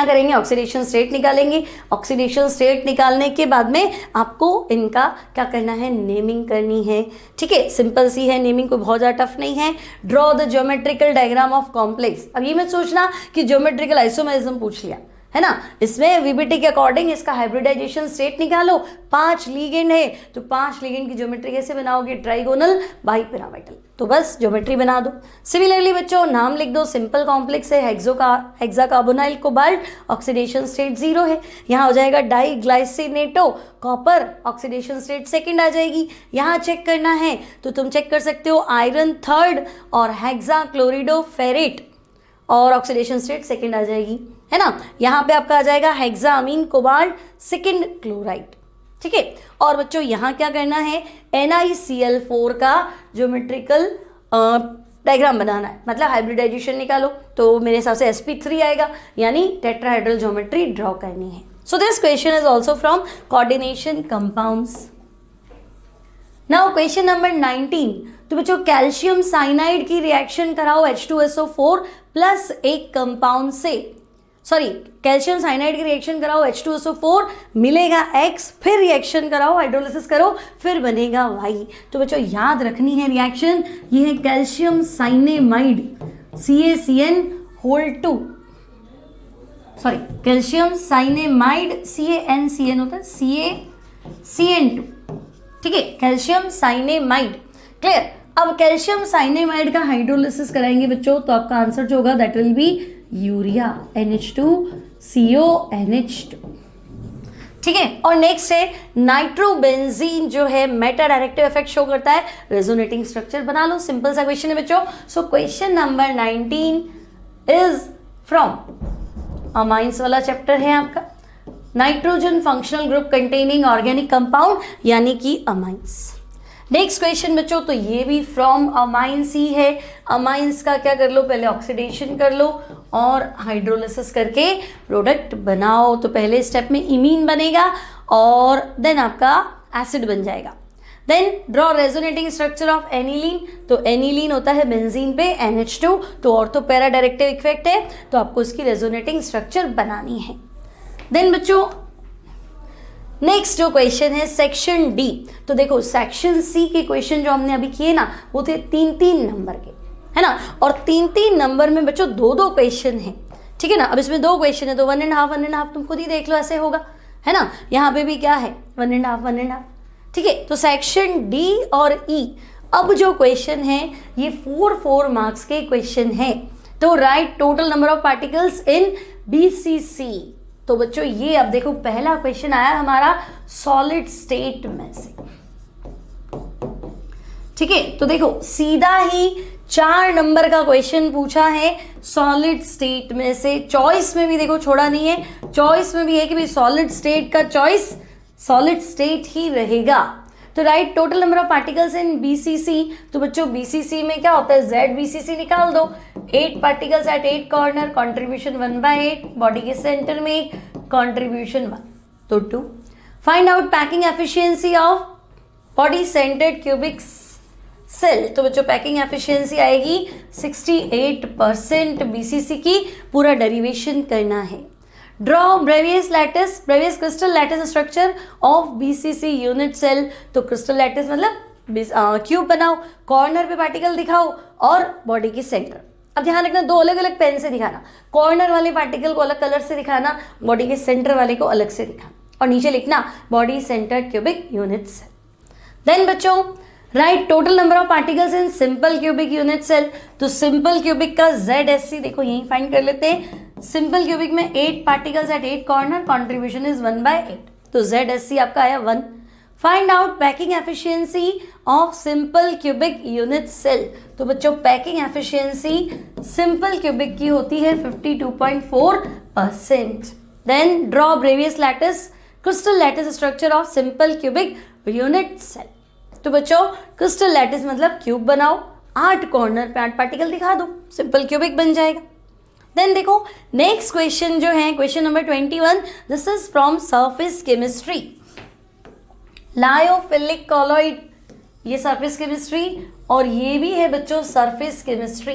करेंगे, ऑक्सीडेशन स्टेट निकालेंगे। ऑक्सीडेशन स्टेट निकालने के बाद में आपको इनका क्या करना है, नेमिंग करनी है, ठीक है। सिंपल सी है नेमिंग, कोई बहुत ज़्यादा टफ नहीं है। Draw the geometrical diagram of complex. अब ये मत सोचना कि ज्योमेट्रिकल आइसोमेरिज्म पूछ लिया, है ना। इसमें VBT के अकॉर्डिंग इसका हाइब्रिडाइजेशन स्टेट निकालो। 5 लीगेंड है तो 5 लीगेंड की ज्योमेट्री कैसे बनाओगे, ट्राइगोनल बाइपिरामिडल। तो बस ज्योमेट्री बना दो। सिमिलरली बच्चों नाम लिख दो, सिंपल कॉम्प्लेक्स है हेक्साकार्बोनाइल कोबाल्ट, ऑक्सीडेशन स्टेट 0 है। यहाँ हो जाएगा डाइग्लाइसिनेटो कॉपर, ऑक्सीडेशन स्टेट सेकंड आ जाएगी। यहाँ चेक करना है तो तुम चेक कर सकते हो आयरन 3rd और हेक्साक्लोरिडोफेरेट, और ऑक्सीडेशन स्टेट सेकंड आ जाएगी, है ना। यहाँ पे आपका आ जाएगा हेक्सामीन कोबाल्ट सेकंड क्लोराइड, ठीक है। और बच्चों यहाँ क्या करना है, NiCl4 का ज्योमेट्रिकल डायग्राम बनाना है, मतलब हाइब्रिडाइजेशन निकालो। तो मेरे हिसाब से sp3 आएगा, यानी टेट्राहेड्रल ज्योमेट्री ड्रॉ करनी है। So this question is also from coordination compounds. Now question number 19। तो बच्चों कैल्शियम साइनाइड की रिएक्शन कराओ H2SO4 प्लस एक कंपाउंड से, कैल्शियम साइनाइड की रिएक्शन कराओ H2SO4 मिलेगा X, फिर रिएक्शन कराओ, हाइड्रोलिसिस करो, फिर बनेगा Y। तो बच्चों याद रखनी है रिएक्शन, ये है calcium cyanamide CaCN2, calcium cyanamide CaNCN होता है, CaCN2, ठीक है, कैल्शियम साइनेमाइड, क्लियर। अब कैल्शियम साइनेमाइड का हाइड्रोलिसिस कराएंगे बच्चों तो आपका आंसर जो होगा that will be urea NH2CONH2, ठीक है। और नेक्स्ट है नाइट्रोबेंजीन, जो है मेटा डायरेक्टिव इफेक्ट शो करता है, रेजोनेटिंग स्ट्रक्चर बना लो। सिंपल सा क्वेश्चन है बच्चों। So question number 19 is from amines वाला चैप्टर है आपका, nitrogen functional group containing organic compound, यानी कि अमाइंस। नेक्स्ट क्वेश्चन बच्चों, तो ये भी फ्रॉम अमाइंस ही है। अमाइंस का क्या कर लो, पहले ऑक्सीडेशन कर लो और हाइड्रोलिसिस करके प्रोडक्ट बनाओ। तो पहले स्टेप में इमीन बनेगा और देन आपका एसिड बन जाएगा। Then draw resonating structure of aniline, तो एनिलीन होता है बेंजीन पे NH2, तो ऑर्थो पैरा डायरेक्टिव इफेक्ट है, तो आपको इसकी रेजोनेटिंग स्ट्रक्चर बनानी है। देन बच्चों नेक्स्ट जो क्वेश्चन है सेक्शन डी, तो देखो सेक्शन सी के क्वेश्चन जो हमने अभी किए ना वो थे 3-3 नंबर के, है ना, और 3-3 नंबर में बच्चों 2-2 क्वेश्चन है, ठीक है ना। अब इसमें 2 क्वेश्चन है तो 1.5 तुम खुद ही देख लो ऐसे होगा, है ना। यहाँ पे भी क्या है 1.5, ठीक है। तो सेक्शन डी और ई, अब जो क्वेश्चन है ये 4 मार्क्स के क्वेश्चन है। तो right total number of particles in BCC, तो बच्चों ये अब देखो पहला क्वेश्चन आया हमारा सॉलिड स्टेट में से, ठीक है। तो देखो सीधा ही 4 नंबर का क्वेश्चन पूछा है सॉलिड स्टेट में से, चॉइस में भी देखो छोड़ा नहीं है, चॉइस में भी है कि भाई सॉलिड स्टेट का चॉइस सॉलिड स्टेट ही रहेगा। तो right total number of particles in BCC, तो बच्चों BCC में क्या होता है ZBCC निकाल दो, 8 particles at 8 corner, contribution 1/8, body के सेंटर में कॉन्ट्रीब्यूशन 1, तो 2। Find out packing efficiency of body centred cubic cell, तो बच्चों पैकिंग एफिशिएंसी आएगी 68% BCC की, पूरा डेरिवेशन करना है। Draw Bravais crystal lattice structure of BCC unit cell, तो क्रिस्टल लैटिस मतलब क्यूब बनाओ, कॉर्नर पे पार्टिकल दिखाओ और बॉडी की सेंटर। अब ध्यान रखना 2 अलग अलग पेन से दिखाना, कॉर्नर वाले पार्टिकल को अलग कलर से दिखाना, बॉडी के सेंटर वाले को अलग से दिखाना, और नीचे लिखना body centre cubic unit cell. Then बच्चों write total number of particles in simple cubic unit cell, तो सिंपल क्यूबिक का ZSC देखो यही फाइंड कर लेते हैं। सिंपल क्यूबिक में 8 particles at 8 corner, contribution is 1/8, तो ZSC आपका आया 1। Find out packing efficiency of simple cubic unit cell, तो बच्चों पैकिंग एफिशिएंसी सिंपल क्यूबिक की होती है 52.4%। Then draw Bravais lattice crystal lattice structure of simple cubic unit cell, तो बच्चों क्रिस्टल लैटिस मतलब क्यूब बनाओ, 8 कॉर्नर पे 8 पार्टिकल दिखा दो, सिंपल क्यूबिक बन जाएगा। देन देखो नेक्स्ट क्वेश्चन जो है question number 21, this is from surface chemistry, lyophilic colloid, ये सरफेस केमिस्ट्री और ये भी है बच्चों सरफेस केमिस्ट्री।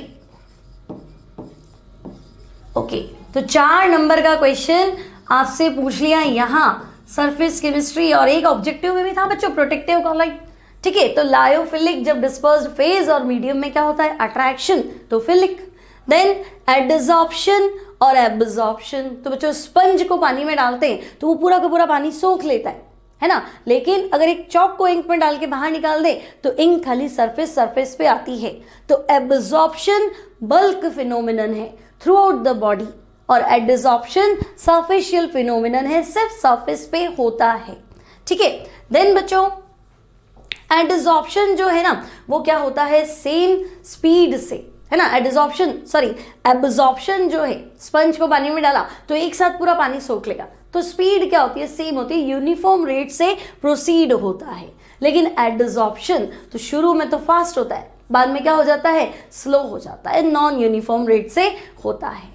ओके, तो 4 नंबर का क्वेश्चन आपसे पूछ लिया यहाँ सरफेस केमिस्ट्री, और एक ऑब्जेक्टिव में भी था बच्चों प्रोटेक्टिव कॉलॉइड, ठीक है। तो लायोफिलिक जब डिस्पर्स्ड फेज और मीडियम में क्या होता है अट्रैक्शन, तो फिलिक। देन एडिसॉर्प्शन और एब्जॉर्प्शन, तो बच्चों स्पंज को पानी में डालते हैं तो वो पूरा का पूरा पानी सोख लेता है ना, लेकिन अगर एक चॉक को इंक में डाल के बाहर निकाल दे तो इंक खाली सरफेस पे आती है। तो एब्जॉर्प्शन बल्क फिनोमिनन है थ्रू आउट द बॉडी, और एडिसॉर्प्शन सरफेशियल फिनोमिनन है, सिर्फ सरफेस पे होता है, ठीक है। देन बच्चों एडिसॉर्प्शन जो है ना वो क्या होता है सेम स्पीड से, है ना, एब्जॉर्प्शन जो है स्पंज को पानी में डाला तो एक साथ पूरा पानी सोख लेगा, तो स्पीड क्या होती है सेम होती है, यूनिफॉर्म रेट से प्रोसीड होता है। लेकिन एडिसॉर्प्शन तो शुरू में तो फास्ट होता है, बाद में क्या हो जाता है स्लो हो जाता है, नॉन यूनिफॉर्म रेट से होता है,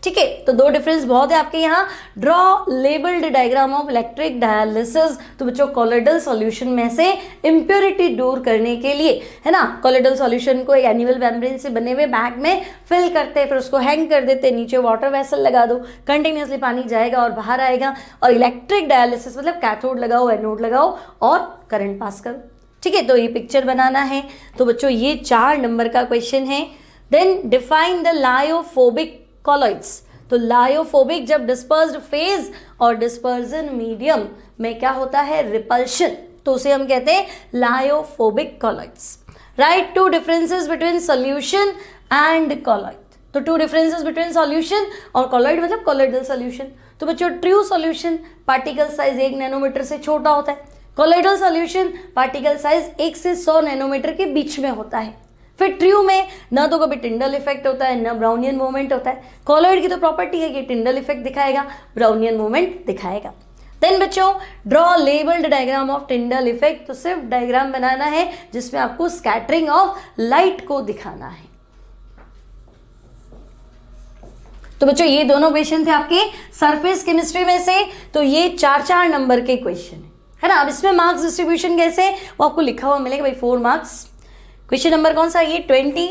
ठीक है। तो 2 डिफरेंस बहुत है आपके यहाँ। Draw labelled diagram of electric dialysis, तो बच्चों कोलोइडल सॉल्यूशन में से इम्प्योरिटी दूर करने के लिए, है ना, कोलोइडल सॉल्यूशन को एक एनिमल मेम्ब्रेन से बने हुए बैग में फिल करते हैं, फिर उसको हैंग कर देते हैं, नीचे वाटर वेसल लगा दो, कंटिन्यूसली पानी जाएगा और बाहर आएगा, और इलेक्ट्रिक डायलिसिस मतलब कैथोड लगाओ एनोड लगाओ और करंट पास करो, ठीक है। तो ये पिक्चर बनाना है, तो बच्चों ये 4 नंबर का क्वेश्चन है। Then define the lyophobic colloids, तो लायोफोबिक जब डिस्पर्स्ड फेज और डिस्पर्जन मीडियम में क्या होता है रिपल्शन, तो उसे हम कहते हैं lyophobic colloids. Write 2 differences between solution and colloid, तो 2 डिफरेंसेस बिटवीन सॉल्यूशन और कॉलॉइड मतलब कॉलॉइडल सॉल्यूशन। तो बच्चों true solution particle size 1 nanometre से छोटा होता है, कॉलॉइडल सॉल्यूशन पार्टिकल साइज 1 से 100 नैनोमीटर के बीच में होता है। फिर ट्रू में ना तो कभी टिंडल इफेक्ट होता है ना ब्राउनियन मूवमेंट होता है, कॉलॉइड की तो प्रॉपर्टी है कि टिंडल इफेक्ट दिखाएगा, ब्राउनियन मूवमेंट दिखाएगा। देन बच्चों draw labelled diagram of Tyndall effect, तो सिर्फ डायग्राम बनाना है जिसमें आपको स्कैटरिंग ऑफ लाइट को दिखाना है। तो बच्चों ये दोनों क्वेश्चन थे आपके सरफेस केमिस्ट्री में से, तो ये 4-4 नंबर के क्वेश्चन है ना। अब इसमें मार्क्स डिस्ट्रीब्यूशन कैसे है वो आपको लिखा हुआ मिलेगा भाई, 4 मार्क्स। क्वेश्चन नंबर कौन सा ये 20,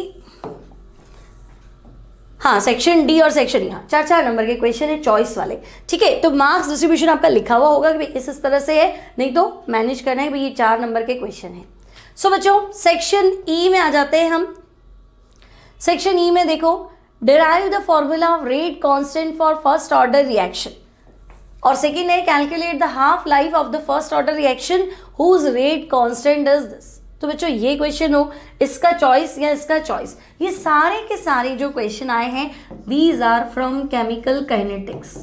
हाँ सेक्शन डी और सेक्शन ई, हाँ 4 नंबर के क्वेश्चन है चॉइस वाले, ठीक है। तो मार्क्स डिस्ट्रीब्यूशन आपका लिखा हुआ होगा कि भाई इस तरह से है, नहीं तो मैनेज करना है भाई, ये 4 नंबर के क्वेश्चन है। सो बच्चों सेक्शन ई में आ जाते हैं हम। सेक्शन ई में देखो, derive the formula of rate constant for first order reaction, और सेकेंड है calculate the half life of the first order reaction whose rate constant is this. तो बच्चों ये क्वेश्चन हो, इसका चॉइस या इसका चॉइस, ये सारे के सारे जो क्वेश्चन आए हैं these are from chemical kinetics.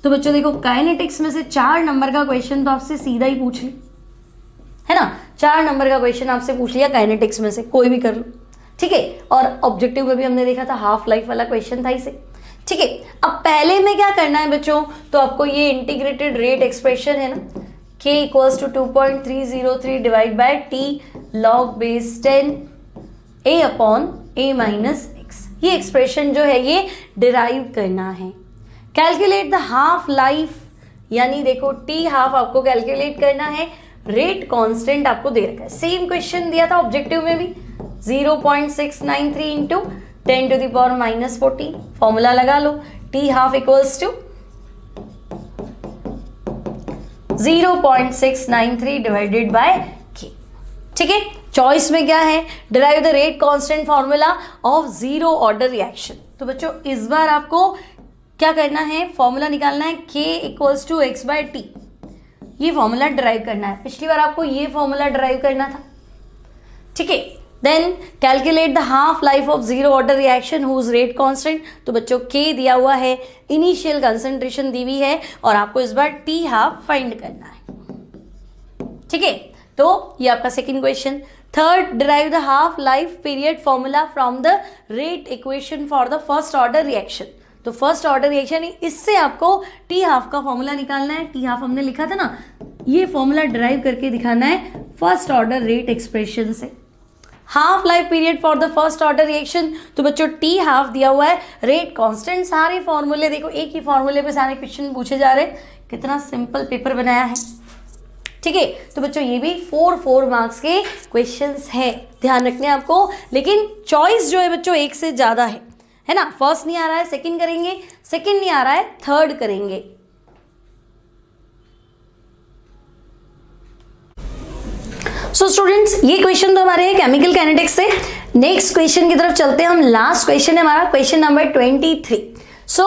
तो बच्चों देखो काइनेटिक्स में से 4 नंबर का क्वेश्चन तो आपसे सीधा ही पूछ लिया, है ना। 4 नंबर का क्वेश्चन आपसे पूछ लिया काइनेटिक्स में से, कोई भी कर लो, ठीक है। और ऑब्जेक्टिव में भी हमने देखा था हाफ लाइफ वाला क्वेश्चन था इसे, ठीक है। अब पहले में क्या करना है बच्चों, तो आपको ये इंटीग्रेटेड रेट एक्सप्रेशन है ना, k equals to 2.303 divide by t log base 10 a upon a minus x, ये एक्सप्रेशन जो है ये डिराइव करना है। कैलकुलेट द हाफ लाइफ, यानी देखो t हाफ आपको कैलकुलेट करना है, रेट कांस्टेंट आपको दे रखा है, सेम क्वेश्चन दिया था ऑब्जेक्टिव में भी 0.693 into 10 to the power minus 14, formula लगा लो, t half equals to 0.693 divided by k, ठीक है। चॉइस में क्या है, derive the rate constant formula of zero order reaction. तो बच्चों इस बार आपको क्या करना है, फॉर्मूला निकालना है k equals to x by T, ये फॉर्मूला डिराइव करना है। पिछली बार आपको ये फॉर्मूला डिराइव करना था, ठीक है। Then calculate the half life of zero order reaction whose rate constant. तो बच्चों k दिया हुआ है, इनिशियल कंसंट्रेशन दी हुई है, और आपको इस बार t हाफ फाइंड करना है, ठीक है। तो ये आपका second question. Third, derive the half life period formula from the rate equation for the first order reaction. तो फर्स्ट ऑर्डर रिएक्शन, इससे आपको टी हाफ का फॉर्मूला निकालना है। टी हाफ हमने लिखा था ना, ये फॉर्मूला डिराइव करके दिखाना है फर्स्ट ऑर्डर रेट एक्सप्रेशन से। Half life period for the first order reaction, तो बच्चों टी हाफ दिया हुआ है, रेट कांस्टेंट, सारे फॉर्मूले देखो एक ही फॉर्मूले पे सारे क्वेश्चन पूछे जा रहे हैं, कितना सिंपल पेपर बनाया है, ठीक है। तो बच्चों ये भी 4 मार्क्स के क्वेश्चंस है, ध्यान रखने आपको। लेकिन चॉइस जो है बच्चों एक से ज्यादा है ना। फर्स्ट नहीं आ रहा है सेकंड करेंगे, सेकंड नहीं आ रहा है थर्ड करेंगे। सो स्टूडेंट्स ये क्वेश्चन तो हमारे केमिकल काइनेटिक्स से। नेक्स्ट क्वेश्चन की तरफ चलते हैं हम। लास्ट क्वेश्चन है हमारा क्वेश्चन नंबर 23। सो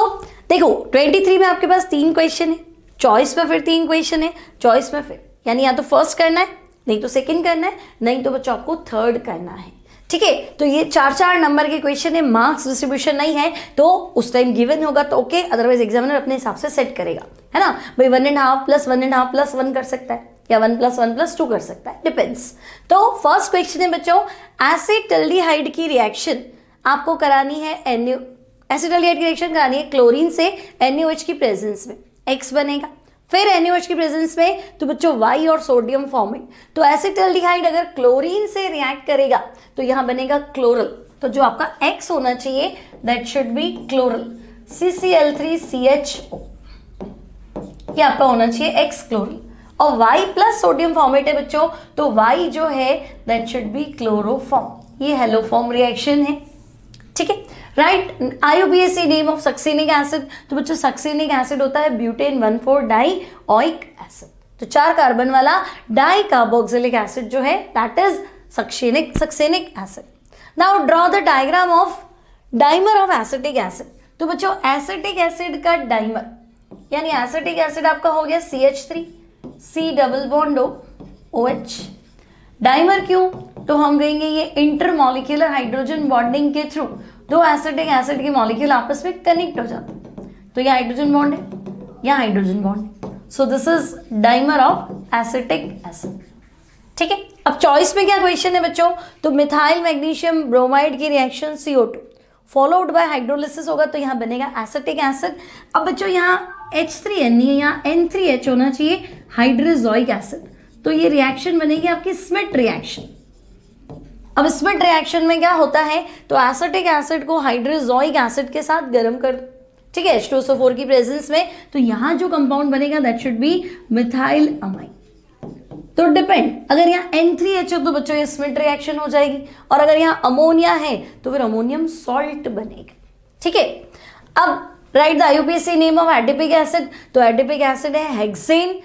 देखो 23 में आपके पास 3 क्वेश्चन है, चॉइस में फिर 3 क्वेश्चन है, चॉइस में फिर यानी या तो फर्स्ट करना है, नहीं तो सेकंड करना है, नहीं तो बच्चों आपको थर्ड करना है, ठीक है। तो ये 4 नंबर के क्वेश्चन है, मार्क्स डिस्ट्रीब्यूशन नहीं है, तो उस टाइम गिवन होगा तो ओके, अदरवाइज एग्जामिनर अपने हिसाब से सेट करेगा, है ना भाई। 1.5 प्लस 1.5 प्लस 1 कर सकता है, या 1 प्लस 1 प्लस 2 कर सकता है, डिपेंड्स। तो फर्स्ट क्वेश्चन है बच्चों, एसिटाल्डिहाइड की रिएक्शन आपको करानी है, एसिटाल्डिहाइड की रिएक्शन करानी है क्लोरीन से NaOH की प्रेजेंस में, X बनेगा, फिर NaOH की प्रेजेंस में तो बच्चों Y और सोडियम फॉर्मिंग। तो एसिटाल्डिहाइड अगर क्लोरीन से रिएक्ट करेगा तो यहां बनेगा क्लोरल, तो जो आपका X होना चाहिए that should be chloral, CCl3CHO, ये आपका होना चाहिए X क्लोरल। और Y प्लस सोडियम फॉर्मेट है बच्चों, तो Y जो है दैट शुड बी क्लोरोफॉर्म, ये हेलोफॉर्म रिएक्शन है, ठीक है, right. IUPAC name of succinic acid, तो बच्चों सक्सेनिक एसिड होता है ब्यूटेन 1,4-डाइओइक एसिड, तो 4 कार्बन वाला डाई कार्बोक्सिलिक एसिड जो है that is succinic acid. Now draw the diagram of dimer of acetic acid. तो बच्चों एसिटिक एसिड का डाइमर, यानी एसिटिक एसिड आपका हो गया CH3 C double bond OH। Dimer क्यों, तो हम कहेंगे ये इंटरमॉलिक्यूलर हाइड्रोजन बॉन्डिंग के थ्रू 2 एसिटिक एसिड के मॉलिक्यूल आपस में कनेक्ट हो जाते हैं, तो ये हाइड्रोजन बॉन्ड है, यहाँ हाइड्रोजन बॉन्ड है, so this is dimer of acetic acid, ठीक है। अब चॉइस में क्या क्वेश्चन है बच्चों, तो मिथाइल मैग्नीशियम ब्रोमाइड की reaction CO2 followed by hydrolysis होगा, तो यहाँ बनेगा एसिटिक एसिड। अब बच्चों यहाँ H3N नहीं है, यहाँ N3H होना चाहिए, हाइड्रोजोइक एसिड, तो ये रिएक्शन बनेगी आपकी स्मिट रिएक्शन। अब स्मिट रिएक्शन में क्या होता है, तो एसिटिक एसिड को हाइड्रोजोइक एसिड के साथ गर्म कर दो, ठीक है, H2SO4 की प्रेजेंस में, तो यहाँ जो कंपाउंड बनेगा that should be methyl amine, तो डिपेंड, अगर यहाँ N3HO तो बच्चों ये स्मिट रिएक्शन हो जाएगी, और अगर यहाँ अमोनिया है तो फिर अमोनियम सॉल्ट बनेगा। ठीक है, अब right the IUPAC name of adipic acid, तो एडिपिक एसिड है हेक्सेन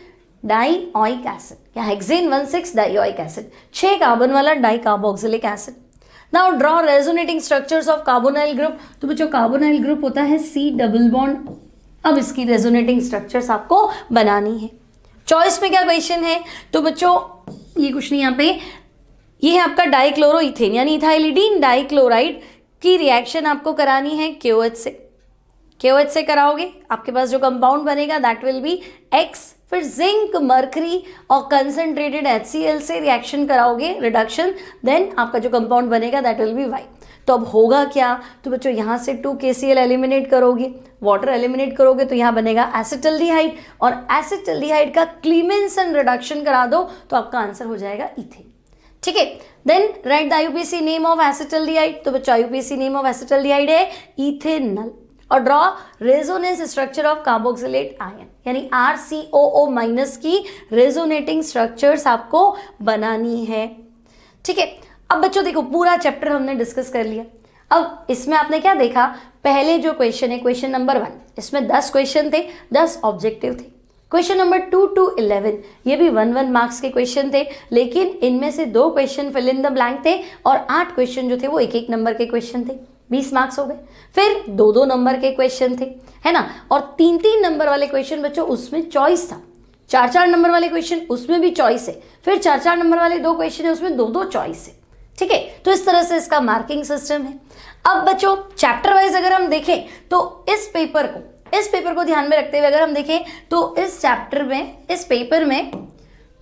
डाइओइक एसिड या हेक्सेन 1,6 डाइओइक एसिड, 6 कार्बन वाला di carboxylic acid. Now draw resonating structures of carbonyl group, तो बच्चों कार्बोनाइल ग्रुप होता है C डबल बॉन्ड। अब इसकी रेजोनेटिंग स्ट्रक्चर्स आपको बनानी है। चॉइस में क्या क्वेश्चन है, तो बच्चों ये कुछ नहीं, यहाँ पे ये है आपका डाइक्लोरोइथेन यानी इथाइलिडीन डाइक्लोराइड की रिएक्शन आपको करानी है KOH से। KOH से कराओगे, आपके पास जो कंपाउंड बनेगा दैट विल बी X, फिर जिंक मर्करी और कंसंट्रेटेड HCl से रिएक्शन कराओगे रिडक्शन, देन आपका जो कंपाउंड बनेगा दैट विल बी Y। तो अब होगा क्या, तो बच्चों यहाँ से 2 KCl एलिमिनेट करोगे, वाटर एलिमिनेट करोगे तो यहाँ बनेगा एसिटल्डिहाइड, और एसिटल्डिहाइड का क्लीमेंसन रिडक्शन करा दो तो आपका आंसर हो जाएगा इथेन। ठीक है, then write the IUPAC name of acetaldehyde, तो बच्चों IUPAC नेम ऑफ एसिटल्डिहाइड है इथेनॉल। और draw resonance structure of carboxylate ion यानी RCOO- की रेजोनेटिंग स्ट्रक्चर्स आपको बनानी है। ठीक है, अब बच्चों देखो पूरा चैप्टर हमने डिस्कस कर लिया। अब इसमें आपने क्या देखा, पहले जो क्वेश्चन है क्वेश्चन नंबर 1, इसमें 10 क्वेश्चन थे, 10 ऑब्जेक्टिव थे। क्वेश्चन नंबर 2 to 11 ये भी 1 मार्क्स के क्वेश्चन थे, लेकिन इनमें से 2 question fill in the blank थे और 8 क्वेश्चन जो थे वो 1 नंबर के क्वेश्चन थे, 20 मार्क्स हो गए। फिर 2 नंबर के क्वेश्चन थे, है ना, और 3 नंबर वाले क्वेश्चन बच्चों उसमें चॉइस था। 4 नंबर वाले क्वेश्चन उसमें भी चॉइस है, फिर 4 नंबर वाले 2 क्वेश्चन है उसमें 2 चॉइस है। ठीक है, तो इस तरह से इसका मार्किंग सिस्टम है। अब बच्चों चैप्टर वाइज अगर हम देखें तो इस पेपर को ध्यान में रखते हुए अगर हम देखें तो इस चैप्टर में, इस पेपर में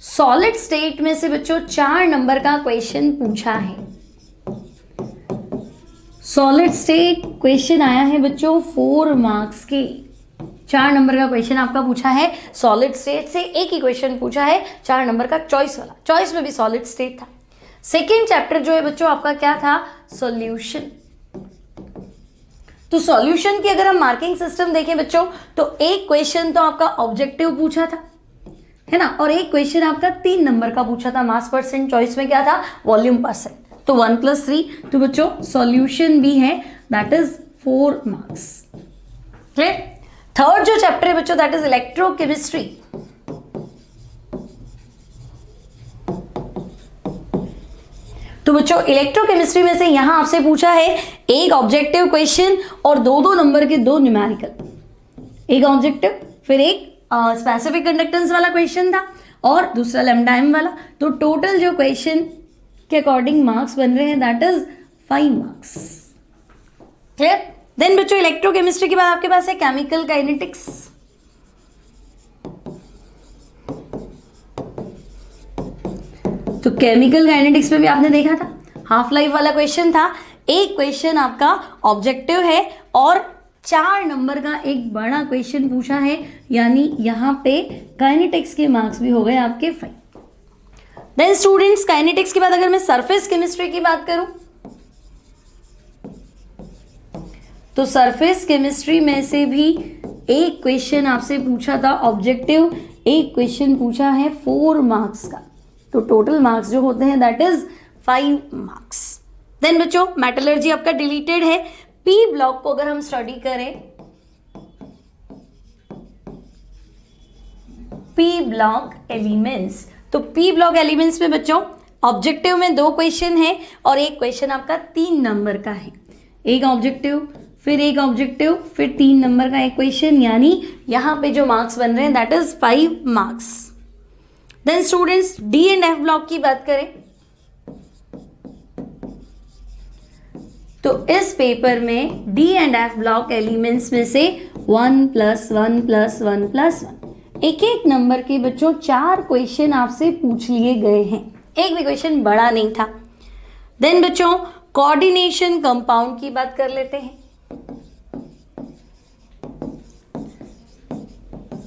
सॉलिड स्टेट में से बच्चों 4 नंबर का क्वेश्चन पूछा है। सॉलिड स्टेट क्वेश्चन आया है बच्चों 4 मार्क्स के, 4 नंबर का क्वेश्चन आपका पूछा है सॉलिड स्टेट से, एक ही क्वेश्चन पूछा है 4 नंबर का चॉइस वाला, चॉइस में भी सॉलिड स्टेट था। सेकेंड चैप्टर जो है बच्चों आपका क्या था, सॉल्यूशन। तो सॉल्यूशन की अगर हम मार्किंग सिस्टम देखें बच्चों तो एक क्वेश्चन तो आपका ऑब्जेक्टिव पूछा था, है ना, और एक क्वेश्चन आपका 3 नंबर का पूछा था मास परसेंट, चॉइस में क्या था, वॉल्यूम परसेंट। तो 1 + 3, तो बच्चों सॉल्यूशन भी है that is 4 marks. Clear. Third जो चैप्टर है बच्चों दैट इज इलेक्ट्रोकेमिस्ट्री। तो बच्चों इलेक्ट्रोकेमिस्ट्री में से यहां आपसे पूछा है एक ऑब्जेक्टिव क्वेश्चन और 2 नंबर के 2 न्यूमेरिकल, एक ऑब्जेक्टिव फिर एक स्पेसिफिक कंडक्टेंस वाला क्वेश्चन था और दूसरा लैम्डा एम वाला। तो टोटल जो क्वेश्चन के अकॉर्डिंग मार्क्स बन रहे हैं that is 5 marks. Clear. Then बच्चों इलेक्ट्रोकेमिस्ट्री के बाद आपके पास है केमिकल काइनेटिक्स। तो केमिकल काइनेटिक्स में भी आपने देखा था हाफ लाइफ वाला क्वेश्चन था, एक क्वेश्चन आपका ऑब्जेक्टिव है और 4 नंबर का एक बड़ा क्वेश्चन पूछा है, यानी यहां पे काइनेटिक्स के मार्क्स भी हो गए आपके 5। देन स्टूडेंट्स काइनेटिक्स के बाद अगर मैं सरफेस केमिस्ट्री की बात करूं तो सरफेस केमिस्ट्री में से भी एक क्वेश्चन आपसे पूछा था ऑब्जेक्टिव, एक क्वेश्चन पूछा है 4 मार्क्स का। तो टोटल मार्क्स जो होते हैं दैट इज 5 मार्क्स। देन बच्चों मेटलर्जी आपका डिलीटेड है। पी ब्लॉक को अगर हम स्टडी करें, पी ब्लॉक एलिमेंट्स, तो पी ब्लॉक एलिमेंट्स में बच्चों ऑब्जेक्टिव में 2 क्वेश्चन है और एक क्वेश्चन आपका 3 नंबर का है, एक ऑब्जेक्टिव फिर एक ऑब्जेक्टिव फिर 3 नंबर का एक क्वेश्चन, यानी यहां पे जो मार्क्स बन रहे हैं that is 5 marks. Then students D and F block की बात करें तो इस पेपर में D and F block elements में से 1 + 1 + 1 + 1 एक नंबर के बच्चों 4 क्वेश्चन आपसे पूछ लिए गए हैं, एक भी क्वेश्चन बड़ा नहीं था। देन बच्चों कोऑर्डिनेशन कंपाउंड की बात कर लेते हैं।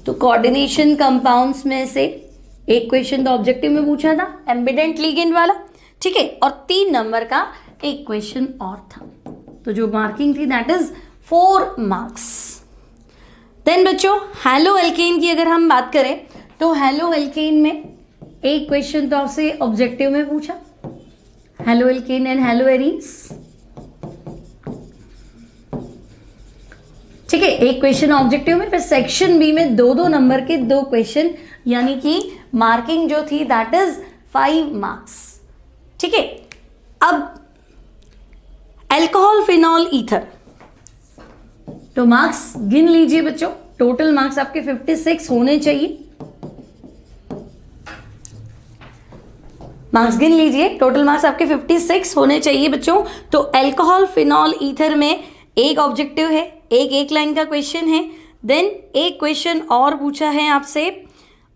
तो कोऑर्डिनेशन कंपाउंड्स में से एक क्वेश्चन तो ऑब्जेक्टिव में पूछा था एम्बिडेंट लिगेंड वाला, ठीक है, और 3 नंबर का एक क्वेश्चन और था। तो जो मार्किंग थी दैट इज 4 मार्क्स। देन बच्चों हेलो एल्केन की अगर हम बात करें तो हेलो एल्केन में एक क्वेश्चन तो आपसे ऑब्जेक्टिव में पूछा, halo alkane and hello Aries, ठीक है, एक क्वेश्चन ऑब्जेक्टिव में। फिर सेक्शन बी में 2-2 नंबर के 2 क्वेश्चन, यानी कि मार्किंग जो थी दैट इज 5 मार्क्स, ठीक है। अब अल्कोहल फिनॉल ईथर, तो मार्क्स गिन लीजिए बच्चों, टोटल मार्क्स आपके 56 होने चाहिए। मार्क्स गिन लीजिए, टोटल मार्क्स आपके 56 होने चाहिए बच्चों। तो अल्कोहल फिनॉल ईथर में एक ऑब्जेक्टिव है, एक लाइन का क्वेश्चन है, देन एक क्वेश्चन और पूछा है आपसे,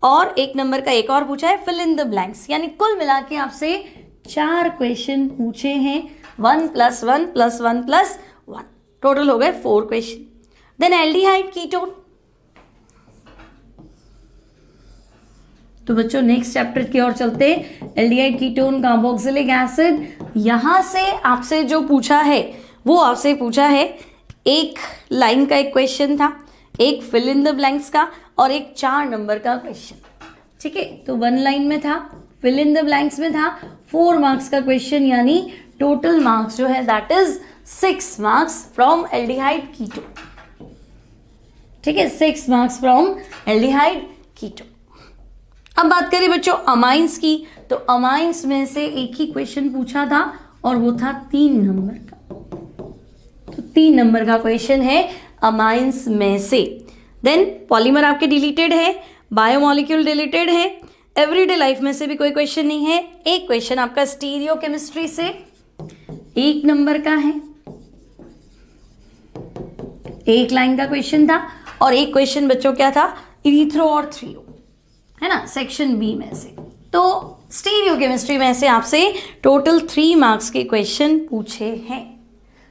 और 1 नंबर का एक और पूछा है, फिल इन द ब्लैंक्स, यानी कुल मिला के आपसे 4 क्वेश्चन पूछे हैं, 1 + 1 + 1 + 1, टोटल हो गए 4 क्वेश्चन। देन एल्डिहाइड कीटोन, तो बच्चों नेक्स्ट चैप्टर की ओर चलते हैं। एल्डिहाइड कीटोन, कार्बोक्सिलिक एसिड, यहां से आपसे जो पूछा है वो आपसे पूछा है, एक लाइन का एक क्वेश्चन था, एक फिल इन द ब्लैंक्स का, और एक 4 नंबर का क्वेश्चन, ठीक है। तो 1 लाइन में था, फिल इन द ब्लैंक्स में था, 4 मार्क्स का क्वेश्चन, यानी टोटल मार्क्स जो है that is 6 marks from aldehyde ketone, ठीक है, 6 मार्क्स फ्रॉम एल्डिहाइड कीटोन। अब बात करें बच्चों अमाइंस की, तो अमाइंस में से एक ही क्वेश्चन पूछा था और वो था 3 नंबर का, तो 3 नंबर का क्वेश्चन है अमाइंस में से। देन पॉलीमर आपके डिलीटेड है, बायोमोलिक्यूल डिलीटेड है, एवरीडे लाइफ में से भी कोई क्वेश्चन नहीं है। एक क्वेश्चन आपका स्टीरियो केमिस्ट्री से 1 नंबर का है, 1 लाइन का क्वेश्चन था, और एक क्वेश्चन बच्चों क्या था, इरिथ्रो और थ्रियो, है ना, सेक्शन बी में से। तो स्टीरियो केमिस्ट्री में से आपसे टोटल 3 मार्क्स के क्वेश्चन पूछे हैं।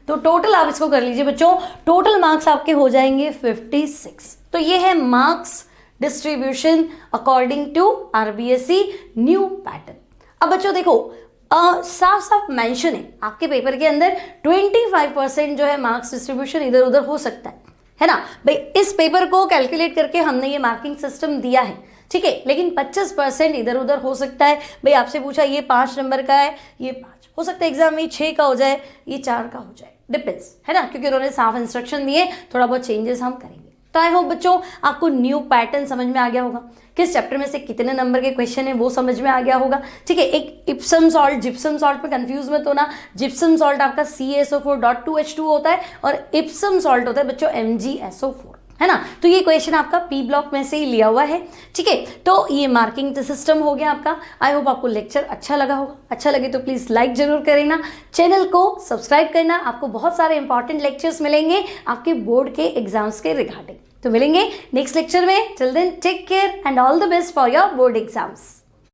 तो टोटल आप इसको कर लीजिए बच्चों, टोटल मार्क्स आपके हो जाएंगे 56। तो ये है marks distribution according to RBSE new pattern. अब बच्चों देखो साफ साफ मेंशन है आपके पेपर के अंदर 25% जो है मार्क्स डिस्ट्रीब्यूशन इधर उधर हो सकता है ना भाई। इस पेपर को कैलकुलेट करके हमने ये मार्किंग सिस्टम दिया है, ठीक है, लेकिन 25% इधर उधर हो सकता है। भाई आपसे पूछा ये 5 नंबर का है, ये 5 हो सकता है एग्जाम में 6 का हो जाए, ये 4 का हो जाए, डिपेंड्स, है ना, क्योंकि उन्होंने साफ इंस्ट्रक्शन दिए, थोड़ा बहुत चेंजेस हम करेंगे। तो आई होप बच्चों आपको न्यू पैटर्न समझ में आ गया होगा, किस चैप्टर में से कितने नंबर के क्वेश्चन है वो समझ में आ गया होगा, ठीक है। एक इप्सम सॉल्ट जिप्सम सॉल्ट पे कंफ्यूज मत होना, जिप्सम सॉल्ट आपका CaSO4.2H2 होता है और इप्सम सॉल्ट होता है बच्चों MgSO4, है ना। तो ये क्वेश्चन आपका पी ब्लॉक में से ही लिया हुआ है, ठीक है। तो ये मार्किंग सिस्टम हो गया आपका। आई होप आपको लेक्चर अच्छा लगा होगा, अच्छा लगे तो प्लीज लाइक जरूर करेना, चैनल को सब्सक्राइब करना। आपको बहुत सारे इंपॉर्टेंट लेक्चर्स मिलेंगे आपके बोर्ड के एग्जाम्स के रिगार्डिंग। तो मिलेंगे नेक्स्ट लेक्चर में, till then take care and all the best for your board exams.